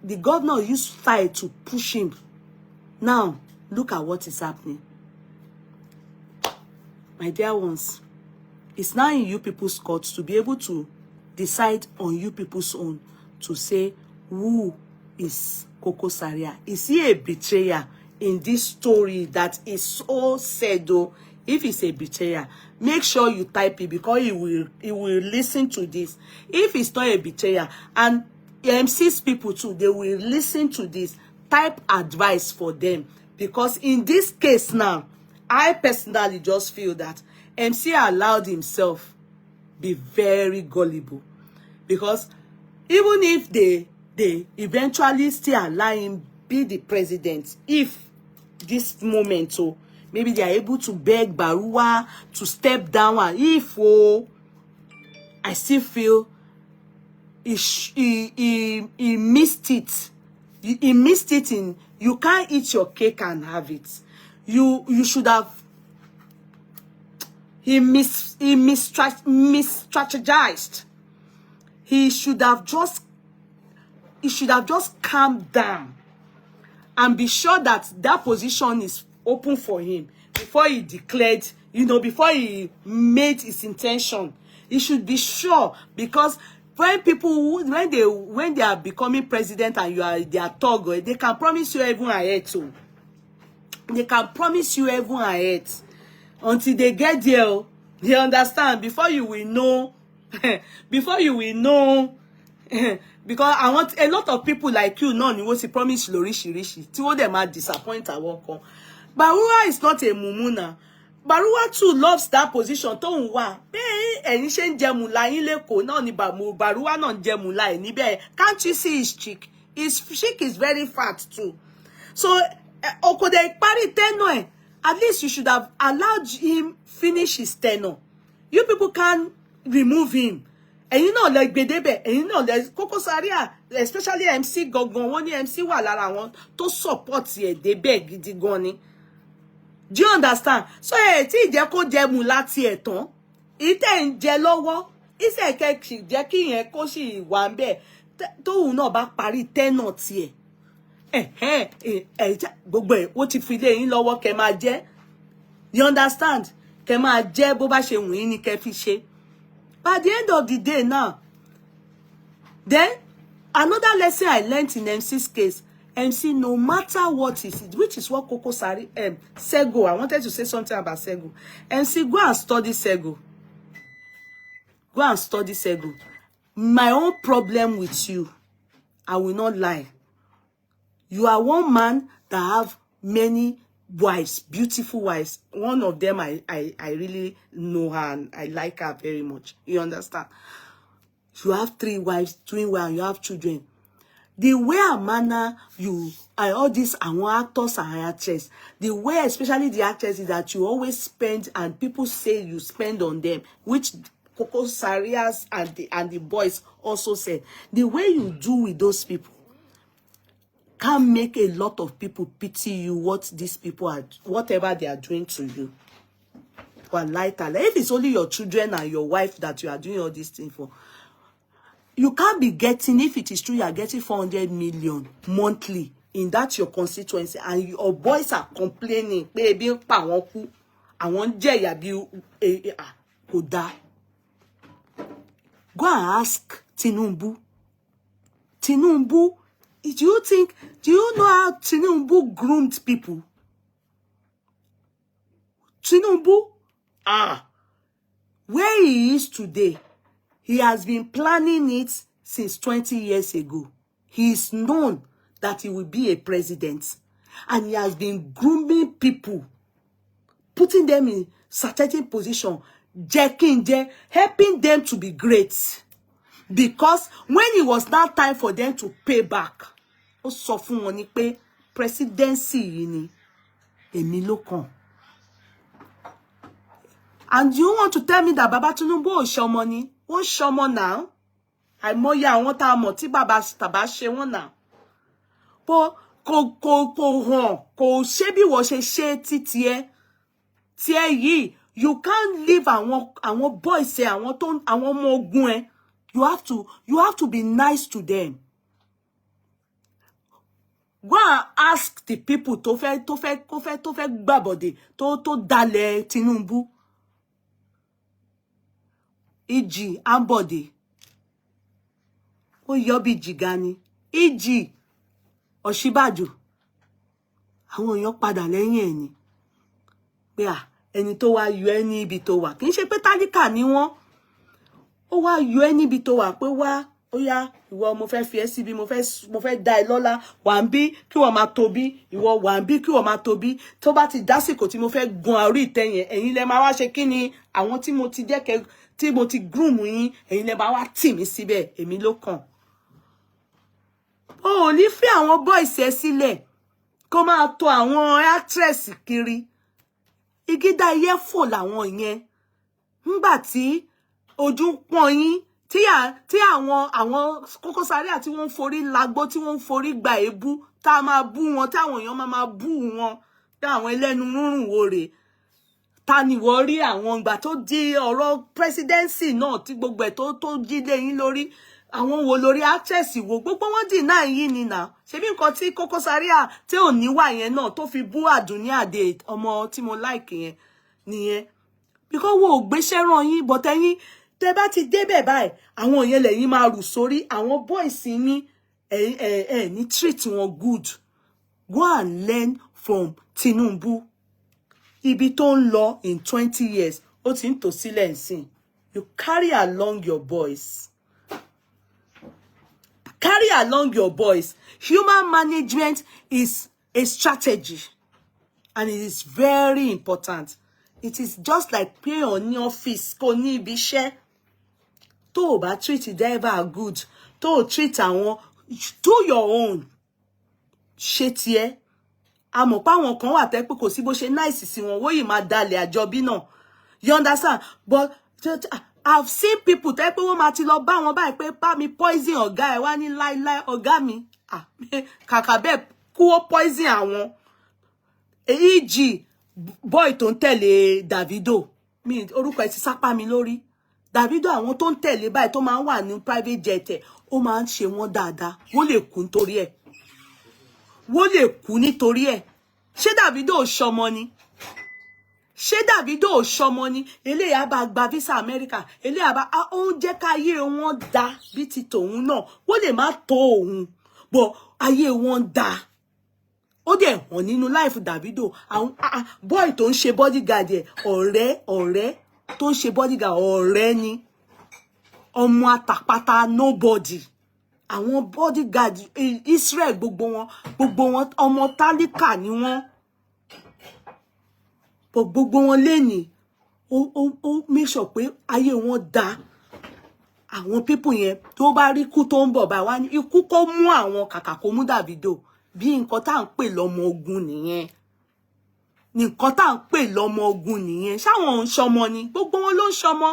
the governor used fire to push him. Now, look at what is happening. My dear ones, it's now in you people's court to be able to decide on you people's own to say who is Kokozaria. Is he a betrayer in this story that is so sad though? If he's a betrayer, make sure you type it, because he will listen to this. If he's not a betrayer, and MC's people too, they will listen to this, type advice for them. Because in this case now, I personally just feel that MC allowed himself be very gullible, because even if they eventually still allow him be the president, if this moment, so maybe they are able to beg Baruwa to step down, and if I still feel he missed it. He missed it in, you can't eat your cake and have it. You should have. He misstrategized. He should have just calmed down and be sure that that position is open for him before he declared, before he made his intention. He should be sure, because when people, when they are becoming president and you are their thug, they can promise you even ahead too. They can promise you even ahead until they get there. You understand? Before you will know, before you will know, because I want a lot of people like you, no, you want to promise rishi. Two of them are disappointed. Baruwa is not a mumuna. Baruwa too loves that position. Baruwa can't you see his cheek? His cheek is very fat too. So, at least you should have allowed him finish his tenure. You people can remove him. ẹ̀yin náà lẹ gbedebe, ẹ̀yin náà lẹ Kokozaria, especially MC gangan, wọ́n ní MC wà lára wọn tó support ẹ̀ débẹ̀ gidi gan ni. Do you understand? So tí jẹ́ kó jẹ mú láti ẹ̀ tán, ìtẹ́ ń jẹ lọ́wọ́, ìṣe kẹ́kì jẹ́ kí yẹn kó sì wà ń bẹ̀ tóun náà bá parí tẹ́nà tiẹ̀. Gbogbo ẹ̀ ó ti fi lé yín lọ́wọ́ kẹ́ máa jẹ. You understand? Kẹ́ máa jẹ bó bá ṣe wù yín ni kẹ́ fi ṣe. By the end of the day now, then another lesson I learned in MC's case, MC, no matter what is it, which is what Kokozaria, Sego, I wanted to say something about Sego. MC, go and study Sego. Go and study Sego. My own problem with you, I will not lie. You are one man that have many wives, beautiful wives. One of them, I really know her and I like her very much. You understand? You have 3 wives, doing well, and you have children. The way and manner you and all these actors and actresses, the way especially the actresses is that you always spend and people say you spend on them, which Kokozaria's and the boys also said. The way you do with those people can make a lot of people pity you what these people are, whatever they are doing to you. But later, if it's only your children and your wife that you are doing all these things for, you can't be getting, if it is true, you are getting 400 million monthly in that your constituency, and your boys are complaining, baby, I want Jaya be Koda. Go and ask Tinubu. Tinubu, do you know how Tinubu groomed people? Tinubu, where he is today, he has been planning it since 20 years ago. He is known that he will be a president. And he has been grooming people, putting them in certain position, helping them to be great. Because when it was now time for them to pay back, ó sọ fún wọn ní pé presidency yìí ni èmi ló kàn. And you want to tell me that Baba Tinubu ò ṣọmọ ni? Ó ṣọmọ now. Àìmọye àwọn tá mọ̀ tí bàbá tàbá ṣe wọ́n now. But kò ṣe bí wọ́n ṣe ṣe tiẹ̀ yìí. You can't leave àwọn boys say àwọn ọmọ ogun ẹ. You have to be nice to them. Go and ask the people tó fẹ́ gbàbọ̀dé tó dalẹ̀ Tinubu. Iji Ambode. Ó yọ bí jigani. Iji Ọ̀ṣínbàjò. Àwọn èèyàn padà lẹ́yìn ẹ̀ ni. Pé ẹni tó wá yọ ẹ́ ní ibi tó wà. Kì í ṣe pé tálíkà ni wọ́n. Ó wá yọ ẹ́ ní ibi tó wà pé wá ó yá ìwọ mo fẹ́ fi ẹ́ síbi mo fẹ́ dá ẹ lọ́lá wà ń bí kí wọ́n máa tóbi ìwọ wà ń bí kí wọ́n máa tóbi tó bá ti dásìkò tí mo fẹ́ gun orí ìtẹ́yẹn ẹ̀yin lẹ máa wá ṣe kí ni àwọn tí mo ti jẹ́ tí mo ti groom yín ẹ̀yin lẹ máa wá tì mí síbẹ̀ èmi ló kàn. O ò ní fi àwọn boys ẹ sílẹ̀ kó máa tọ̀ àwọn actress kiri. Igida iye fò làwọn yẹn ńgbà tí ojú pọ́n yín tí àwọn Kokozaria tí wọ́n forí lagbó tí wọ́n forí gba èébú tá máa bú wọn táwọn èèyàn máa bú wọn tí àwọn ẹlẹ́nu rúrùn wo rè ta ni wọ́n rí àwọn ìgbà tó di ọ̀rọ̀ presidency náà tí gbogbo ẹ̀ tó jí lé yín lórí àwọn wo lórí actress wo gbogbo wọn dì náà yín ni nà ṣebí nǹkan tí Kokozaria tí ò níwà yẹn náà tó fi bú Àdùnní Adé ọmọ tí mo like yẹn nìyẹn because wo ò gbéṣẹ́ ràn yín but ẹ̀yin tẹ́ bá ti débẹ̀ báyìí àwọn yẹn lẹ́yìn máa rù sórí àwọn boys yín ní treat wọn good. Go and learn from Tinubu. Ibi tó ń lọ in 20 years ó ti ń tò sílẹ̀ nsìn. You carry along your boys. Carry along your boys. Human management is a strategy and it is very important. It is just like pay on your office kò ní ibi iṣẹ́. Tó o bá treat driver good, tó o treat àwọn do your own. Ṣe tiẹ̀. Àmọ́ pa àwọn kan wà tẹ́ pé kò sí bó ṣe nice sí wọn wọ́n yìí máa dalẹ̀ àjọbí náà. You understand? But I've seen people tẹ́ pé wọ́n máa ti lọ bá wọn báyìí pé bá mi poison ọ̀gá ẹ̀ wá ní láíláí ọ̀gá mi. Kàkà bẹ́ẹ̀ kú ó poison àwọn. E.g. boy tó ń tẹ̀lé Davido. Mi orúkọ ẹ̀ ti sápá mi lórí. Davido àwọn tó ń tẹ̀lé báyìí tó máa ń wà ní private jet ẹ̀, ó máa ń ṣe wọ́n dáadáa. Wọ́n lè kú nítorí ẹ̀. Wọ́n lè kú nítorí ẹ̀. Ṣé Davido ò ṣọmọ ni? Ṣé Davido ò ṣọmọ ni? Eléyà bá gba visa America. Eléyà bá ó ń jẹ́ ká ayé wọn dá bí ti tòun náà. Wọ́n lè má tó òun, but ayé wọn dá. Ó dẹ̀ hàn nínú life Davido. Àwọn boy tó ń ṣe bodyguard ẹ̀, ọ̀rẹ́ tó ń ṣe bodyguard ọ̀rẹ́ ni. Ọmọ àtàpátá nobody. Àwọn bodyguard Israel gbogbo wọn ọmọ tálíkà ni wọ́n. Gbogbo wọn lẹ́ni ó make sure pé ayé wọn dá. Àwọn people yẹn tó bá rí ikú tó ń bọ̀ bá wá ní ikú kó mú àwọn kàkà kó mú Davido. Bí nǹkan tá ń pè lọ́mọ ogun nìyẹn. Nǹkan tá ń pè lọ́mọ ogun nìyẹn. Ṣáwọn ń ṣọmọ ni? Gbogbo wọn ló ń ṣọmọ.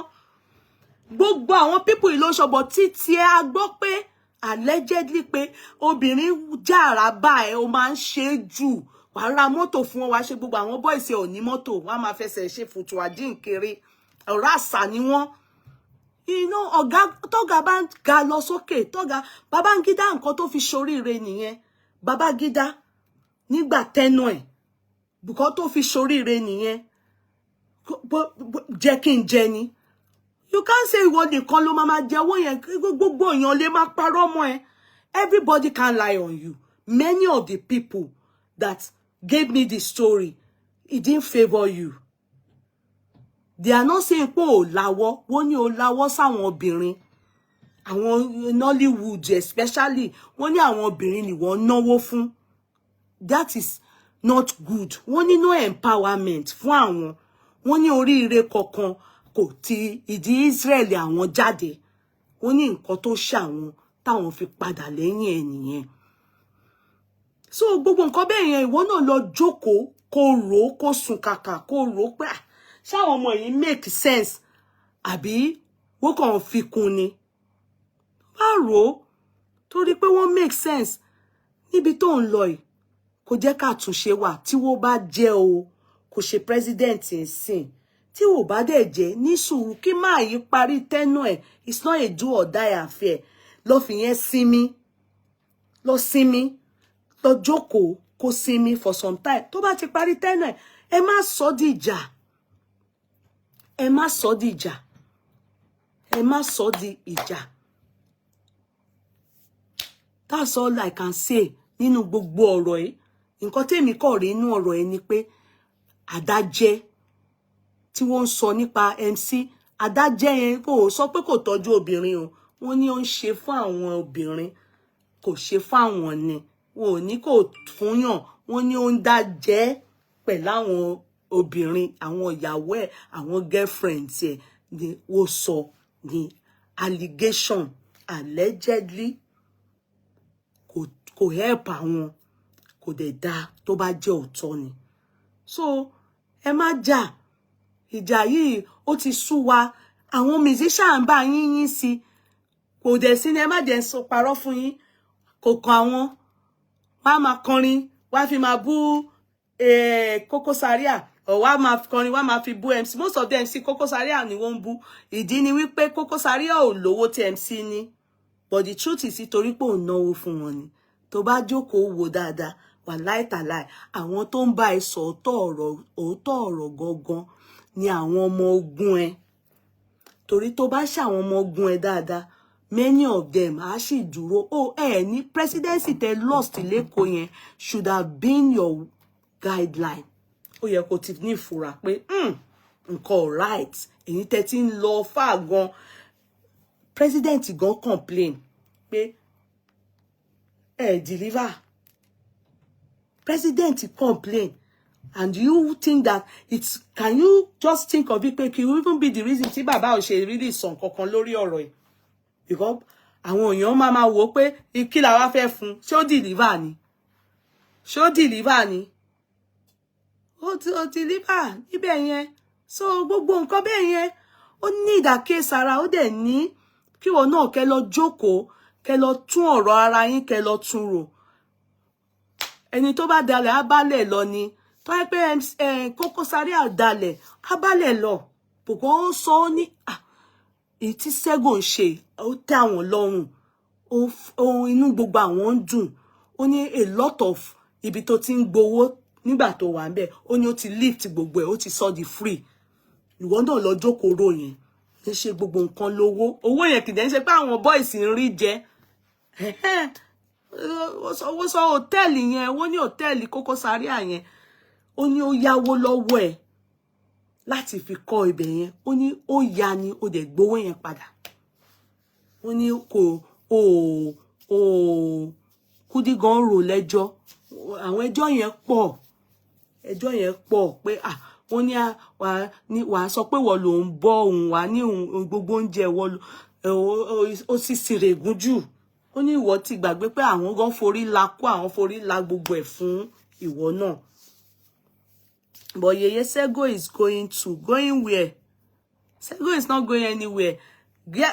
Gbogbo àwọn people yìí ló ń ṣọmọ títí a gbọ́ pé allegedly pé obìnrin jàrá báyìí ó máa ń ṣe jù. Wàá ra mọ́tò fún wọn, wàá ṣe gbogbo àwọn boys ò ní mọ́tò, wàá máa fẹsẹ̀ ṣe fùtù àdínkiri. Ọ̀rọ̀ àṣà ni wọ́n. Ọ̀gá tọ́gà bá ń ga lọ sókè, tọ́gà Babangida nǹkan tó fi ṣoríire nìyẹn. Babangida nígbà tẹ́nu ẹ̀, bùkọ́ tó fi ṣoríire nìyẹn. Jẹ́ kí n jẹ ni. You can't say ìwọ nìkan ló máa jẹ owó yẹn, gbogbo èèyàn lè máa parọ́ mọ́ ẹ. Everybody can lie on you. Many of the people that gave me the story, it didn't favor you. They are not saying pé ó láwọ́, wọ́n ní ó láwọ́ sáwọn obìnrin. Àwọn Nollywood especially, wọ́n ní àwọn obìnrin ni wọ́n náwó fún. That is not good. Wọ́n ní no empowerment fún àwọn. Wọ́n ní oríire kankan kò ti ìdí Israel àwọn jáde. Wọ́n ní nǹkan tó ṣàwọn táwọn fi padà lẹ́yìn ẹ̀ nìyẹn. So gbogbo nǹkan bẹ́ẹ̀ yẹn ìwọ náà lọ jókòó kó rò kó sùn kàkà kó rò pé ṣáwọn ọmọ yìí make sense àbí wọ́n kàn fi kún ni. Má rò torí pé wọ́n make sense níbi tó ń lọ yìí. Kò jẹ́ ká túnṣe wà tí wọ́n bá jẹ́ o kò ṣe president nsìn. Tí wọ́n bá dẹ̀ jẹ́ ní sùúrù kí máa yí parí tẹ́nu ẹ̀. It's not a do or die affair. Lọ fi yẹn sinmi. Lọ sinmi. Lọ jókòó kó sinmi for some time. Tó bá ti parí tẹ́nu ẹ̀, ẹ má sọ di ìjà. Ẹ má sọ di ìjà. Ẹ má sọ di ìjà. That's all I can say nínú gbogbo ọ̀rọ̀ yìí. Nǹkan tèmi kọ̀ rí nínú ọ̀rọ̀ yìí ni pé àdájẹ́ tí wọ́n ń sọ nípa MC, àdájẹ́ yẹn kò sọ pé kò tọ́jú obìnrin o. Wọ́n ní ó ń ṣe fún àwọn obìnrin, kò ṣe fún àwọn ni. Wọ́n ò ní kò fúnyàn, wọ́n ní ó ń dájẹ́ pẹ̀lú àwọn obìnrin, àwọn ìyàwó ẹ̀, àwọn girlfriends ẹ̀ ni wọ́n sọ ní allegation allegedly. Kò help àwọn, kò dẹ̀ dá tó bá jẹ́ òótọ́ ni. So ẹ má jà. Ìjà yìí ó ti sú wa. Àwọn musician bá yín sí. Kò dẹ̀ sí ni ẹ má jẹ́ sọ parọ́ fún yín. Kò kan àwọn. Wá máa kọrin, wá fi máa bú Kokozaria. Or wá máa kọrin, wá máa fi bú MC. Most of them MC Kokozaria ni wọ́n bú. Ìdí ni wípé Kokozaria ò lówó tí MC ní. But the truth is torí pé ò náwó fún wọn ni. Tó bá jókòó wò dáadáa, wàláì tàláì, àwọn tó ń bá ẹ sọ òótọ́ ọ̀rọ̀ gangan ni àwọn ọmọ ogun ẹ. Torí tó bá ṣe àwọn ọmọ ogun ẹ dáadáa, many of them á sì dúró. Ní presidency tẹ lost lẹ́kọ̀ọ́ yẹn should have been your guideline. Ó yẹ kó ti ní ìfura pé nǹkan alright. Èyí tẹ ti ń lọ fà gan. President gan complain pé deliver. President complain. And you think that can you just think of it pé kí will even be the reason tí bàbá ò ṣe really sọ kankan lórí ọ̀rọ̀ yìí? Because àwọn èèyàn máa wò pé kí la wá fẹ́ fún, ṣé ó deliver ni? Ṣé ó deliver ni? Ó deliver níbẹ̀ yẹn. So gbogbo nǹkan bẹ́ẹ̀ yẹn ó ní ìdàkíyèsára, ó dẹ̀ ní kí wọn náà kẹ́ lọ jókòó, kẹ́ lọ tún ọ̀rọ̀ ara yín, kẹ́ lọ tún rò. Ẹni tó bá dalẹ̀ á bálẹ̀ lọ ni. Tó yẹ pé Kokozaria dalẹ̀ á bálẹ̀ lọ. Bùkọ́ ó sọ ó ní èyí tí Sego ń ṣe ó tẹ́ àwọn lọ́rùn. Ohun inú gbogbo àwọn ń dùn. Ó ní a lot of ibi tó ti ń gbowó nígbà tó wà ńbẹ̀. Ó ní ó ti lift gbogbo ẹ̀, ó ti sọ di free. Ìwọ náà lọ jókòó rò yẹn. Ní ṣe gbogbo nǹkan lówó. Owó yẹn kì í dẹ̀ ń ṣe pé àwọn boys ń rí jẹ. Ó sọ hòtẹ́ẹ̀lì yẹn, ó ní hòtẹ́ẹ̀lì Kokozaria yẹn. Ó ní ó yáwó lọ́wọ́ ẹ̀ láti fi kọ́ ibẹ̀ yẹn. Ó ní ó yá ni ó dẹ̀ gbowó yẹn padà. Ó ní Kudi gan rò lẹ́jọ́. Àwọn ẹjọ́ yẹn pọ̀. Ẹjọ́ yẹn pọ̀ pé wọ́n ní wàá sọ pé wọ́n ló ń bọ́ òun wá ní gbogbo oúnjẹ wọ́n ó sì sìrègùn jù. Ó ní ìwọ ti gbàgbé pé àwọn gan forí la kó, àwọn forí la gbogbo ẹ̀ fún ìwọ náà. But Yeye Sego is going where? Sego is not going anywhere.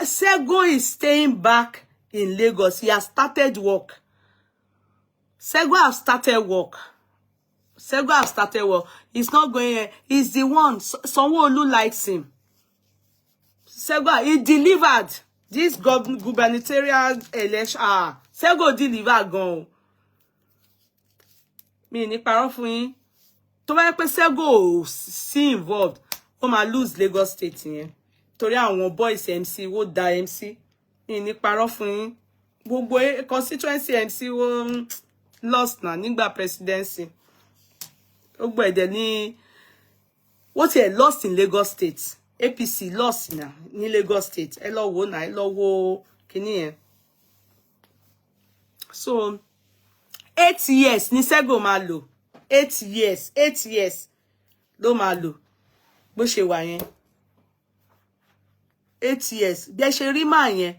Sego is staying back in Lagos. He has started work. Sego has started work. Sego has started work. He's not going. He's the one. Sanwo-Olu likes him. Sego, he delivered this gubernatorial election. Sego delivered gan. Mi ní parọ́ fún yín. Tó bá yẹ pé Sego sí involved, ó máa lose Lagos State yẹn. Torí àwọn boys MC wó da MC. Mi ní parọ́ fún yín. Gbogbo constituency MC wó lost na nígbà presidency. Gbogbo ẹ̀dẹ̀ ní what he lost in Lagos State. APC lost na ní Lagos State. Ẹ lọ wò na, ẹ lọ wò kíní yẹn. So 8 years ní Sego máa lò. 8 years ló máa lò. Bó ṣe wà yẹn. 8 years. Bí ẹ ṣe rí máa yẹn.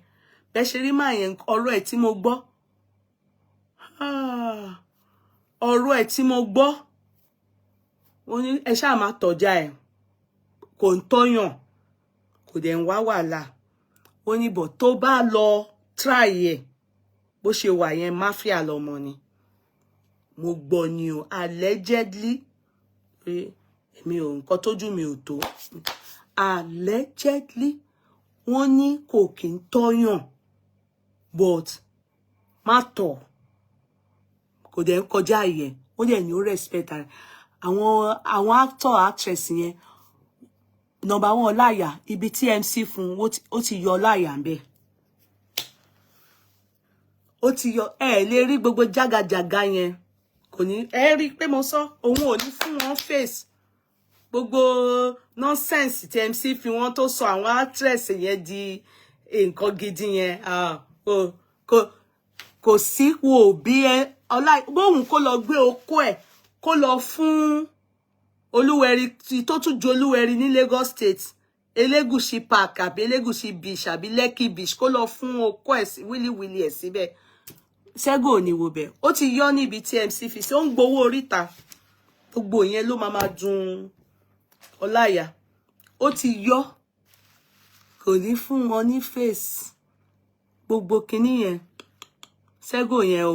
Bí ẹ ṣe rí máa yẹn ọ̀rọ̀ ẹ̀ tí mo gbọ́. Ọ̀rọ̀ ẹ̀ tí mo gbọ́. Ó ní ẹ ṣáà máa tọ́jà ẹ̀. Kò ń tọ́yàn. Kò dẹ̀ ń wá wàhálà. Ó ní bọ̀ tó bá lọ try ẹ̀. Bó ṣe wà yẹn mafia lọmọ ni. Mo gbọ́ ni o allegedly pé èmi ò nǹkan tójú mi ò tó. Allegedly wọ́n ní kò kí ń tọ́yàn but má tọ̀. Kò dẹ̀ ń kọjá yẹn. Ó dẹ̀ ní ó respect rẹ̀. Àwọn actor actress yẹn number 1 láyà ibi tí MC fún ó ti yọ láyà ńbẹ̀. Ó ti yọ lè rí gbogbo jágajàga yẹn. Kò ní rí pé mo sọ òun ò ní fún wọn face. Gbogbo nonsense tí MC fi wọ́n tó sọ àwọn actress yẹn di nǹkan gidi yẹn. Kò sí wo bí bóun kó lọ gbé okó ẹ̀ kó lọ fún Olúwẹ̀rí tó tún ju Olúwẹ̀rí ní Lagos State. Elegushi Park àbí Elegushi Beach àbí Lekki Beach kó lọ fún okó ẹ̀ wílíwílí ẹ̀ síbẹ̀. Sego ni wo bẹ̀. Ó ti yọ níbi tí MC fi sí. Ó ń gbowó oríta. Gbogbo yẹn ló máa dùn Ọláìyá. Ó ti yọ. Kò ní fún wọn ní face. Gbogbo kinní yẹn. Sego yẹn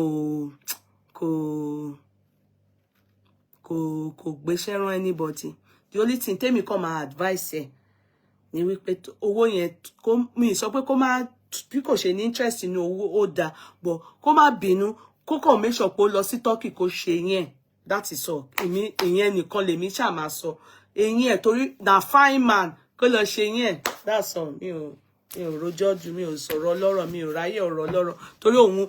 kò gbéṣẹ́ rán anybody. The only thing tèmi kàn máa advice ẹ̀ ni wípé owó yẹn mi sọ pé kó má bí kò ṣe ní interest nínú owó ó dá but kó má bínú kó kàn make sure pé ó lọ sí Turkey kó ṣe yẹn. That is all. Ìyẹn nìkan lèmi ṣáà máa sọ. Eyín ẹ̀ torí na fine man kó lọ ṣe yẹn. That's all. Mi ò rojọ́ jù, mi ò sọ̀rọ̀ ọlọ́rọ̀, mi ò ráyè ọ̀rọ̀ ọlọ́rọ̀ torí òun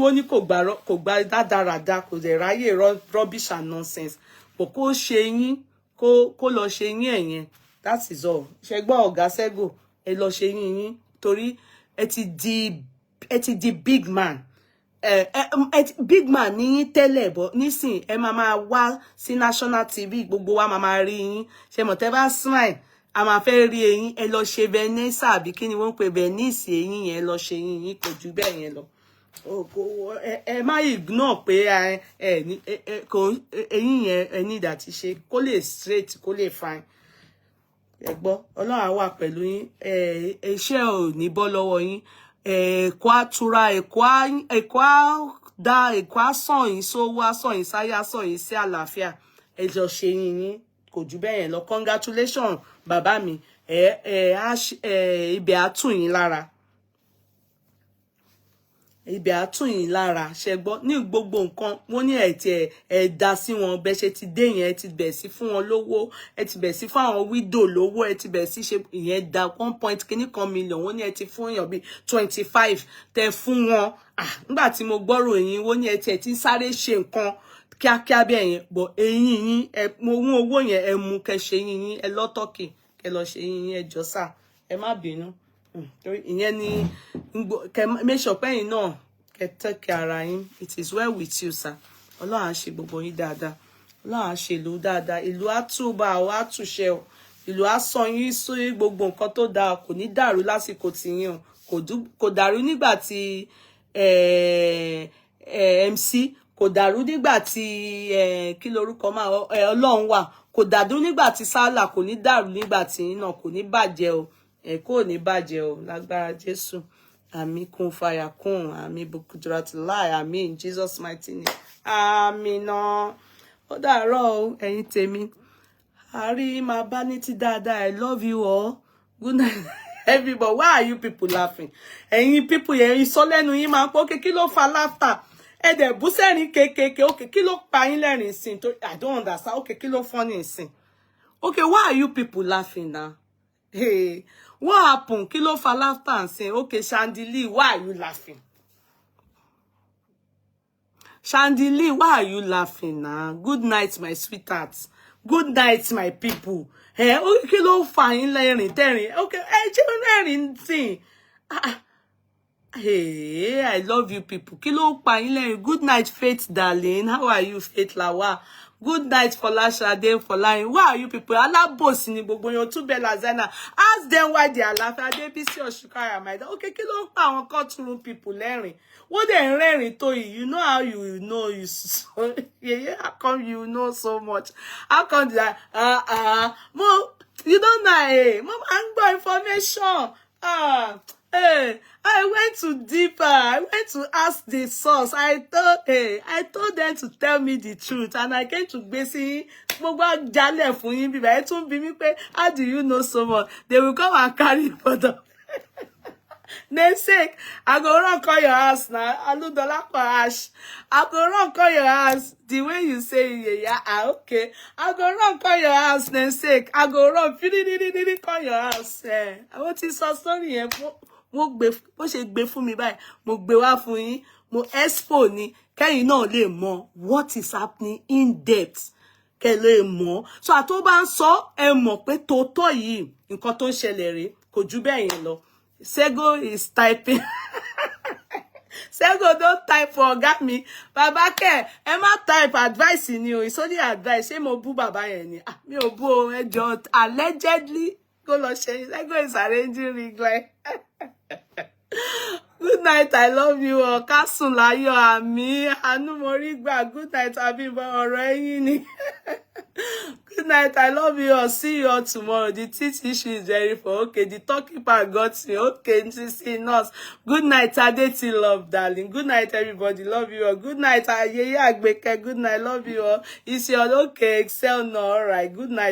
wọ́n ní kò gba dáradára, kò dẹ̀ ráyè rubbish and nonsense. But kó ṣe yín, kó lọ ṣe yín ẹ̀yẹn. That is all. Ṣé gbọ́ ọ̀gá Sego, ẹ lọ ṣe yín torí ẹ ti di big man. Big man ní yín tẹ́lẹ̀ bọ̀ nísìn ẹ máa wá sí national TV gbogbo wa máa rí yín. Ṣé mọ̀ tẹ́ bá smile a máa fẹ́ rí eyín. Ẹ lọ ṣe Venice àbí kí ni wọ́n pè Venice eyín yẹn lọ ṣe yín kò jù bẹ́ẹ̀ yẹn lọ. Ẹ má ignore pé eyín yẹn ẹ need àti ṣe kó lè straight kó lè fine. ẹgbọ́ Ọlọ́run á wà pẹ̀lú yín iṣẹ́ ò ní bọ́ lọ́wọ́ yín èkó á tura èkó á dá èkó á sàn yín sówó á sàn yín sáyà á sàn yín sí àlàáfíà ẹjọ́ ṣe yín kò jù bẹ́ẹ̀ yẹn lọ congratulations bàbá mi ibẹ̀ á tù yín lára ibẹ̀ á tù yín lára ṣe gbọ́ ní gbogbo nǹkan wọ́n ní ẹ̀ dá sí wọn bẹ́ẹ̀ ṣe ti dé yẹn ẹ ti bẹ̀ sí fún wọn lówó ẹ ti bẹ̀ sí fún àwọn widow lówó ẹ ti bẹ̀ sí ṣe ìyẹn da 1.1 million wọ́n ní ẹ ti fún èèyàn bíi 25 tẹ fún wọn nígbà tí mo gbọ́rọ̀ yín wọ́n ní ẹ ti sáré ṣe nǹkan kíákíá bẹ́ẹ̀ yẹn bọ̀ eyín yín mo mú owó yẹn ẹ mú kẹ ṣe yín ẹ lọ́tọ̀kì kẹ lọ ṣe yín ẹ jọ sà ẹ má bínú ìyẹn ni make sure pé yín náà kẹ́ take ara yín it is well with you sir Ọlọ́run á ṣe gbogbo yín dáadáa Ọlọ́run á ṣe ìlú dáadáa ìlú á túbà ó á túṣẹ o ìlú á sọ yín sí gbogbo nǹkan tó dáa kò ní dàrú lásìkò tiyín o kò dàrú nígbà tí MC kò dàrú nígbà tí kí lorúkọ máa Ọlọ́run wà kò dàrú nígbà tí sálà kò ní dàrú nígbà tí yín náà kò ní bàjẹ́ o kò ní bàjẹ́ o lágbára Jésù àmín kún fàyà kún àmín bukudratulai àmín in Jesus mighty name àmín náà ó dàárọ̀ o ẹ̀yin tèmi àrí máa bá ní ti dáadáa I love you all good night everybody why are you people laughing ẹ̀yin people yẹn ìsọlẹ́nu yín máa ń pọ́ kí ló fa laughter ẹ̀dẹ̀ bú sẹ́rìn kékèké okay kí ló pa yín lẹ́rìn sìn tó I don't understand okay kí ló funny sìn okay why are you people laughing now hey what happened kí ló fa laughter and say okay Chandelier why are you laughing Chandelier why are you laughing now good night my sweetheart good night my people okay kí ló fa yín lẹ́rìn tẹ́rìn okay jẹ́ lẹ́rìn sìn hey I love you people kí ló pa yín lẹ́rìn good night Faith darling how are you Faith Lawa good night Folashade Folarin why are you people alábòsí ni gbogbo yan tún bẹ lazana ask them why they are laughing Adébísí Ọ̀ṣùkáyà my dad okay kí ló pa àwọn courtroom people lẹ́rìn wọ́n dẹ̀ ń rẹ́rìn tó yìí you know how you know you so yeah how come you know so much how come that mo you don't know mo máa ń gbọ́ information I went to deeper. I went to ask the source. I told them to tell me the truth, and I came to basically gbogbo jale fún yín bíbá. Ẹ tún bi mí pé how do you know so much? They will come and carry photo. Namesake, I go run call your house now. Aludolapo Ash. I go run call your house. The way you say okay. I go run call your house, namesake. I go run call your house. I want to say story yẹn mo gbé bó ṣe gbé fún mi báyìí mo gbé wá fún yín mo expo ni kẹ́yin náà lè mọ̀ what is happening in depth kẹ́ lè mọ̀ so àtó bá ń sọ ẹ mọ̀ pé tòótọ́ yìí nǹkan tó ń ṣẹlẹ̀ rèé kò jù bẹ́ẹ̀ yẹn lọ Sego is typing Sego don't type for ọ̀gá mi bàbá kẹ́ ẹ má type advice ni o it's only advice ṣé mo bú bàbá yẹn ni mi ò bú o ẹ jọ allegedly go lọ ṣe Sego is arranging ring like good night I love you all kásùn láyọ̀ àmì àánú mo rí gbà good night Abímbọ́ ọ̀rọ̀ ẹ̀yin ni good night I love you all see you all tomorrow the teeth issue is very for okay the talking part got me okay see nurse good night Adeti love darling good night everybody love you all good night Ayeye Agbeke good night love you all it's your okay excel no all right good night.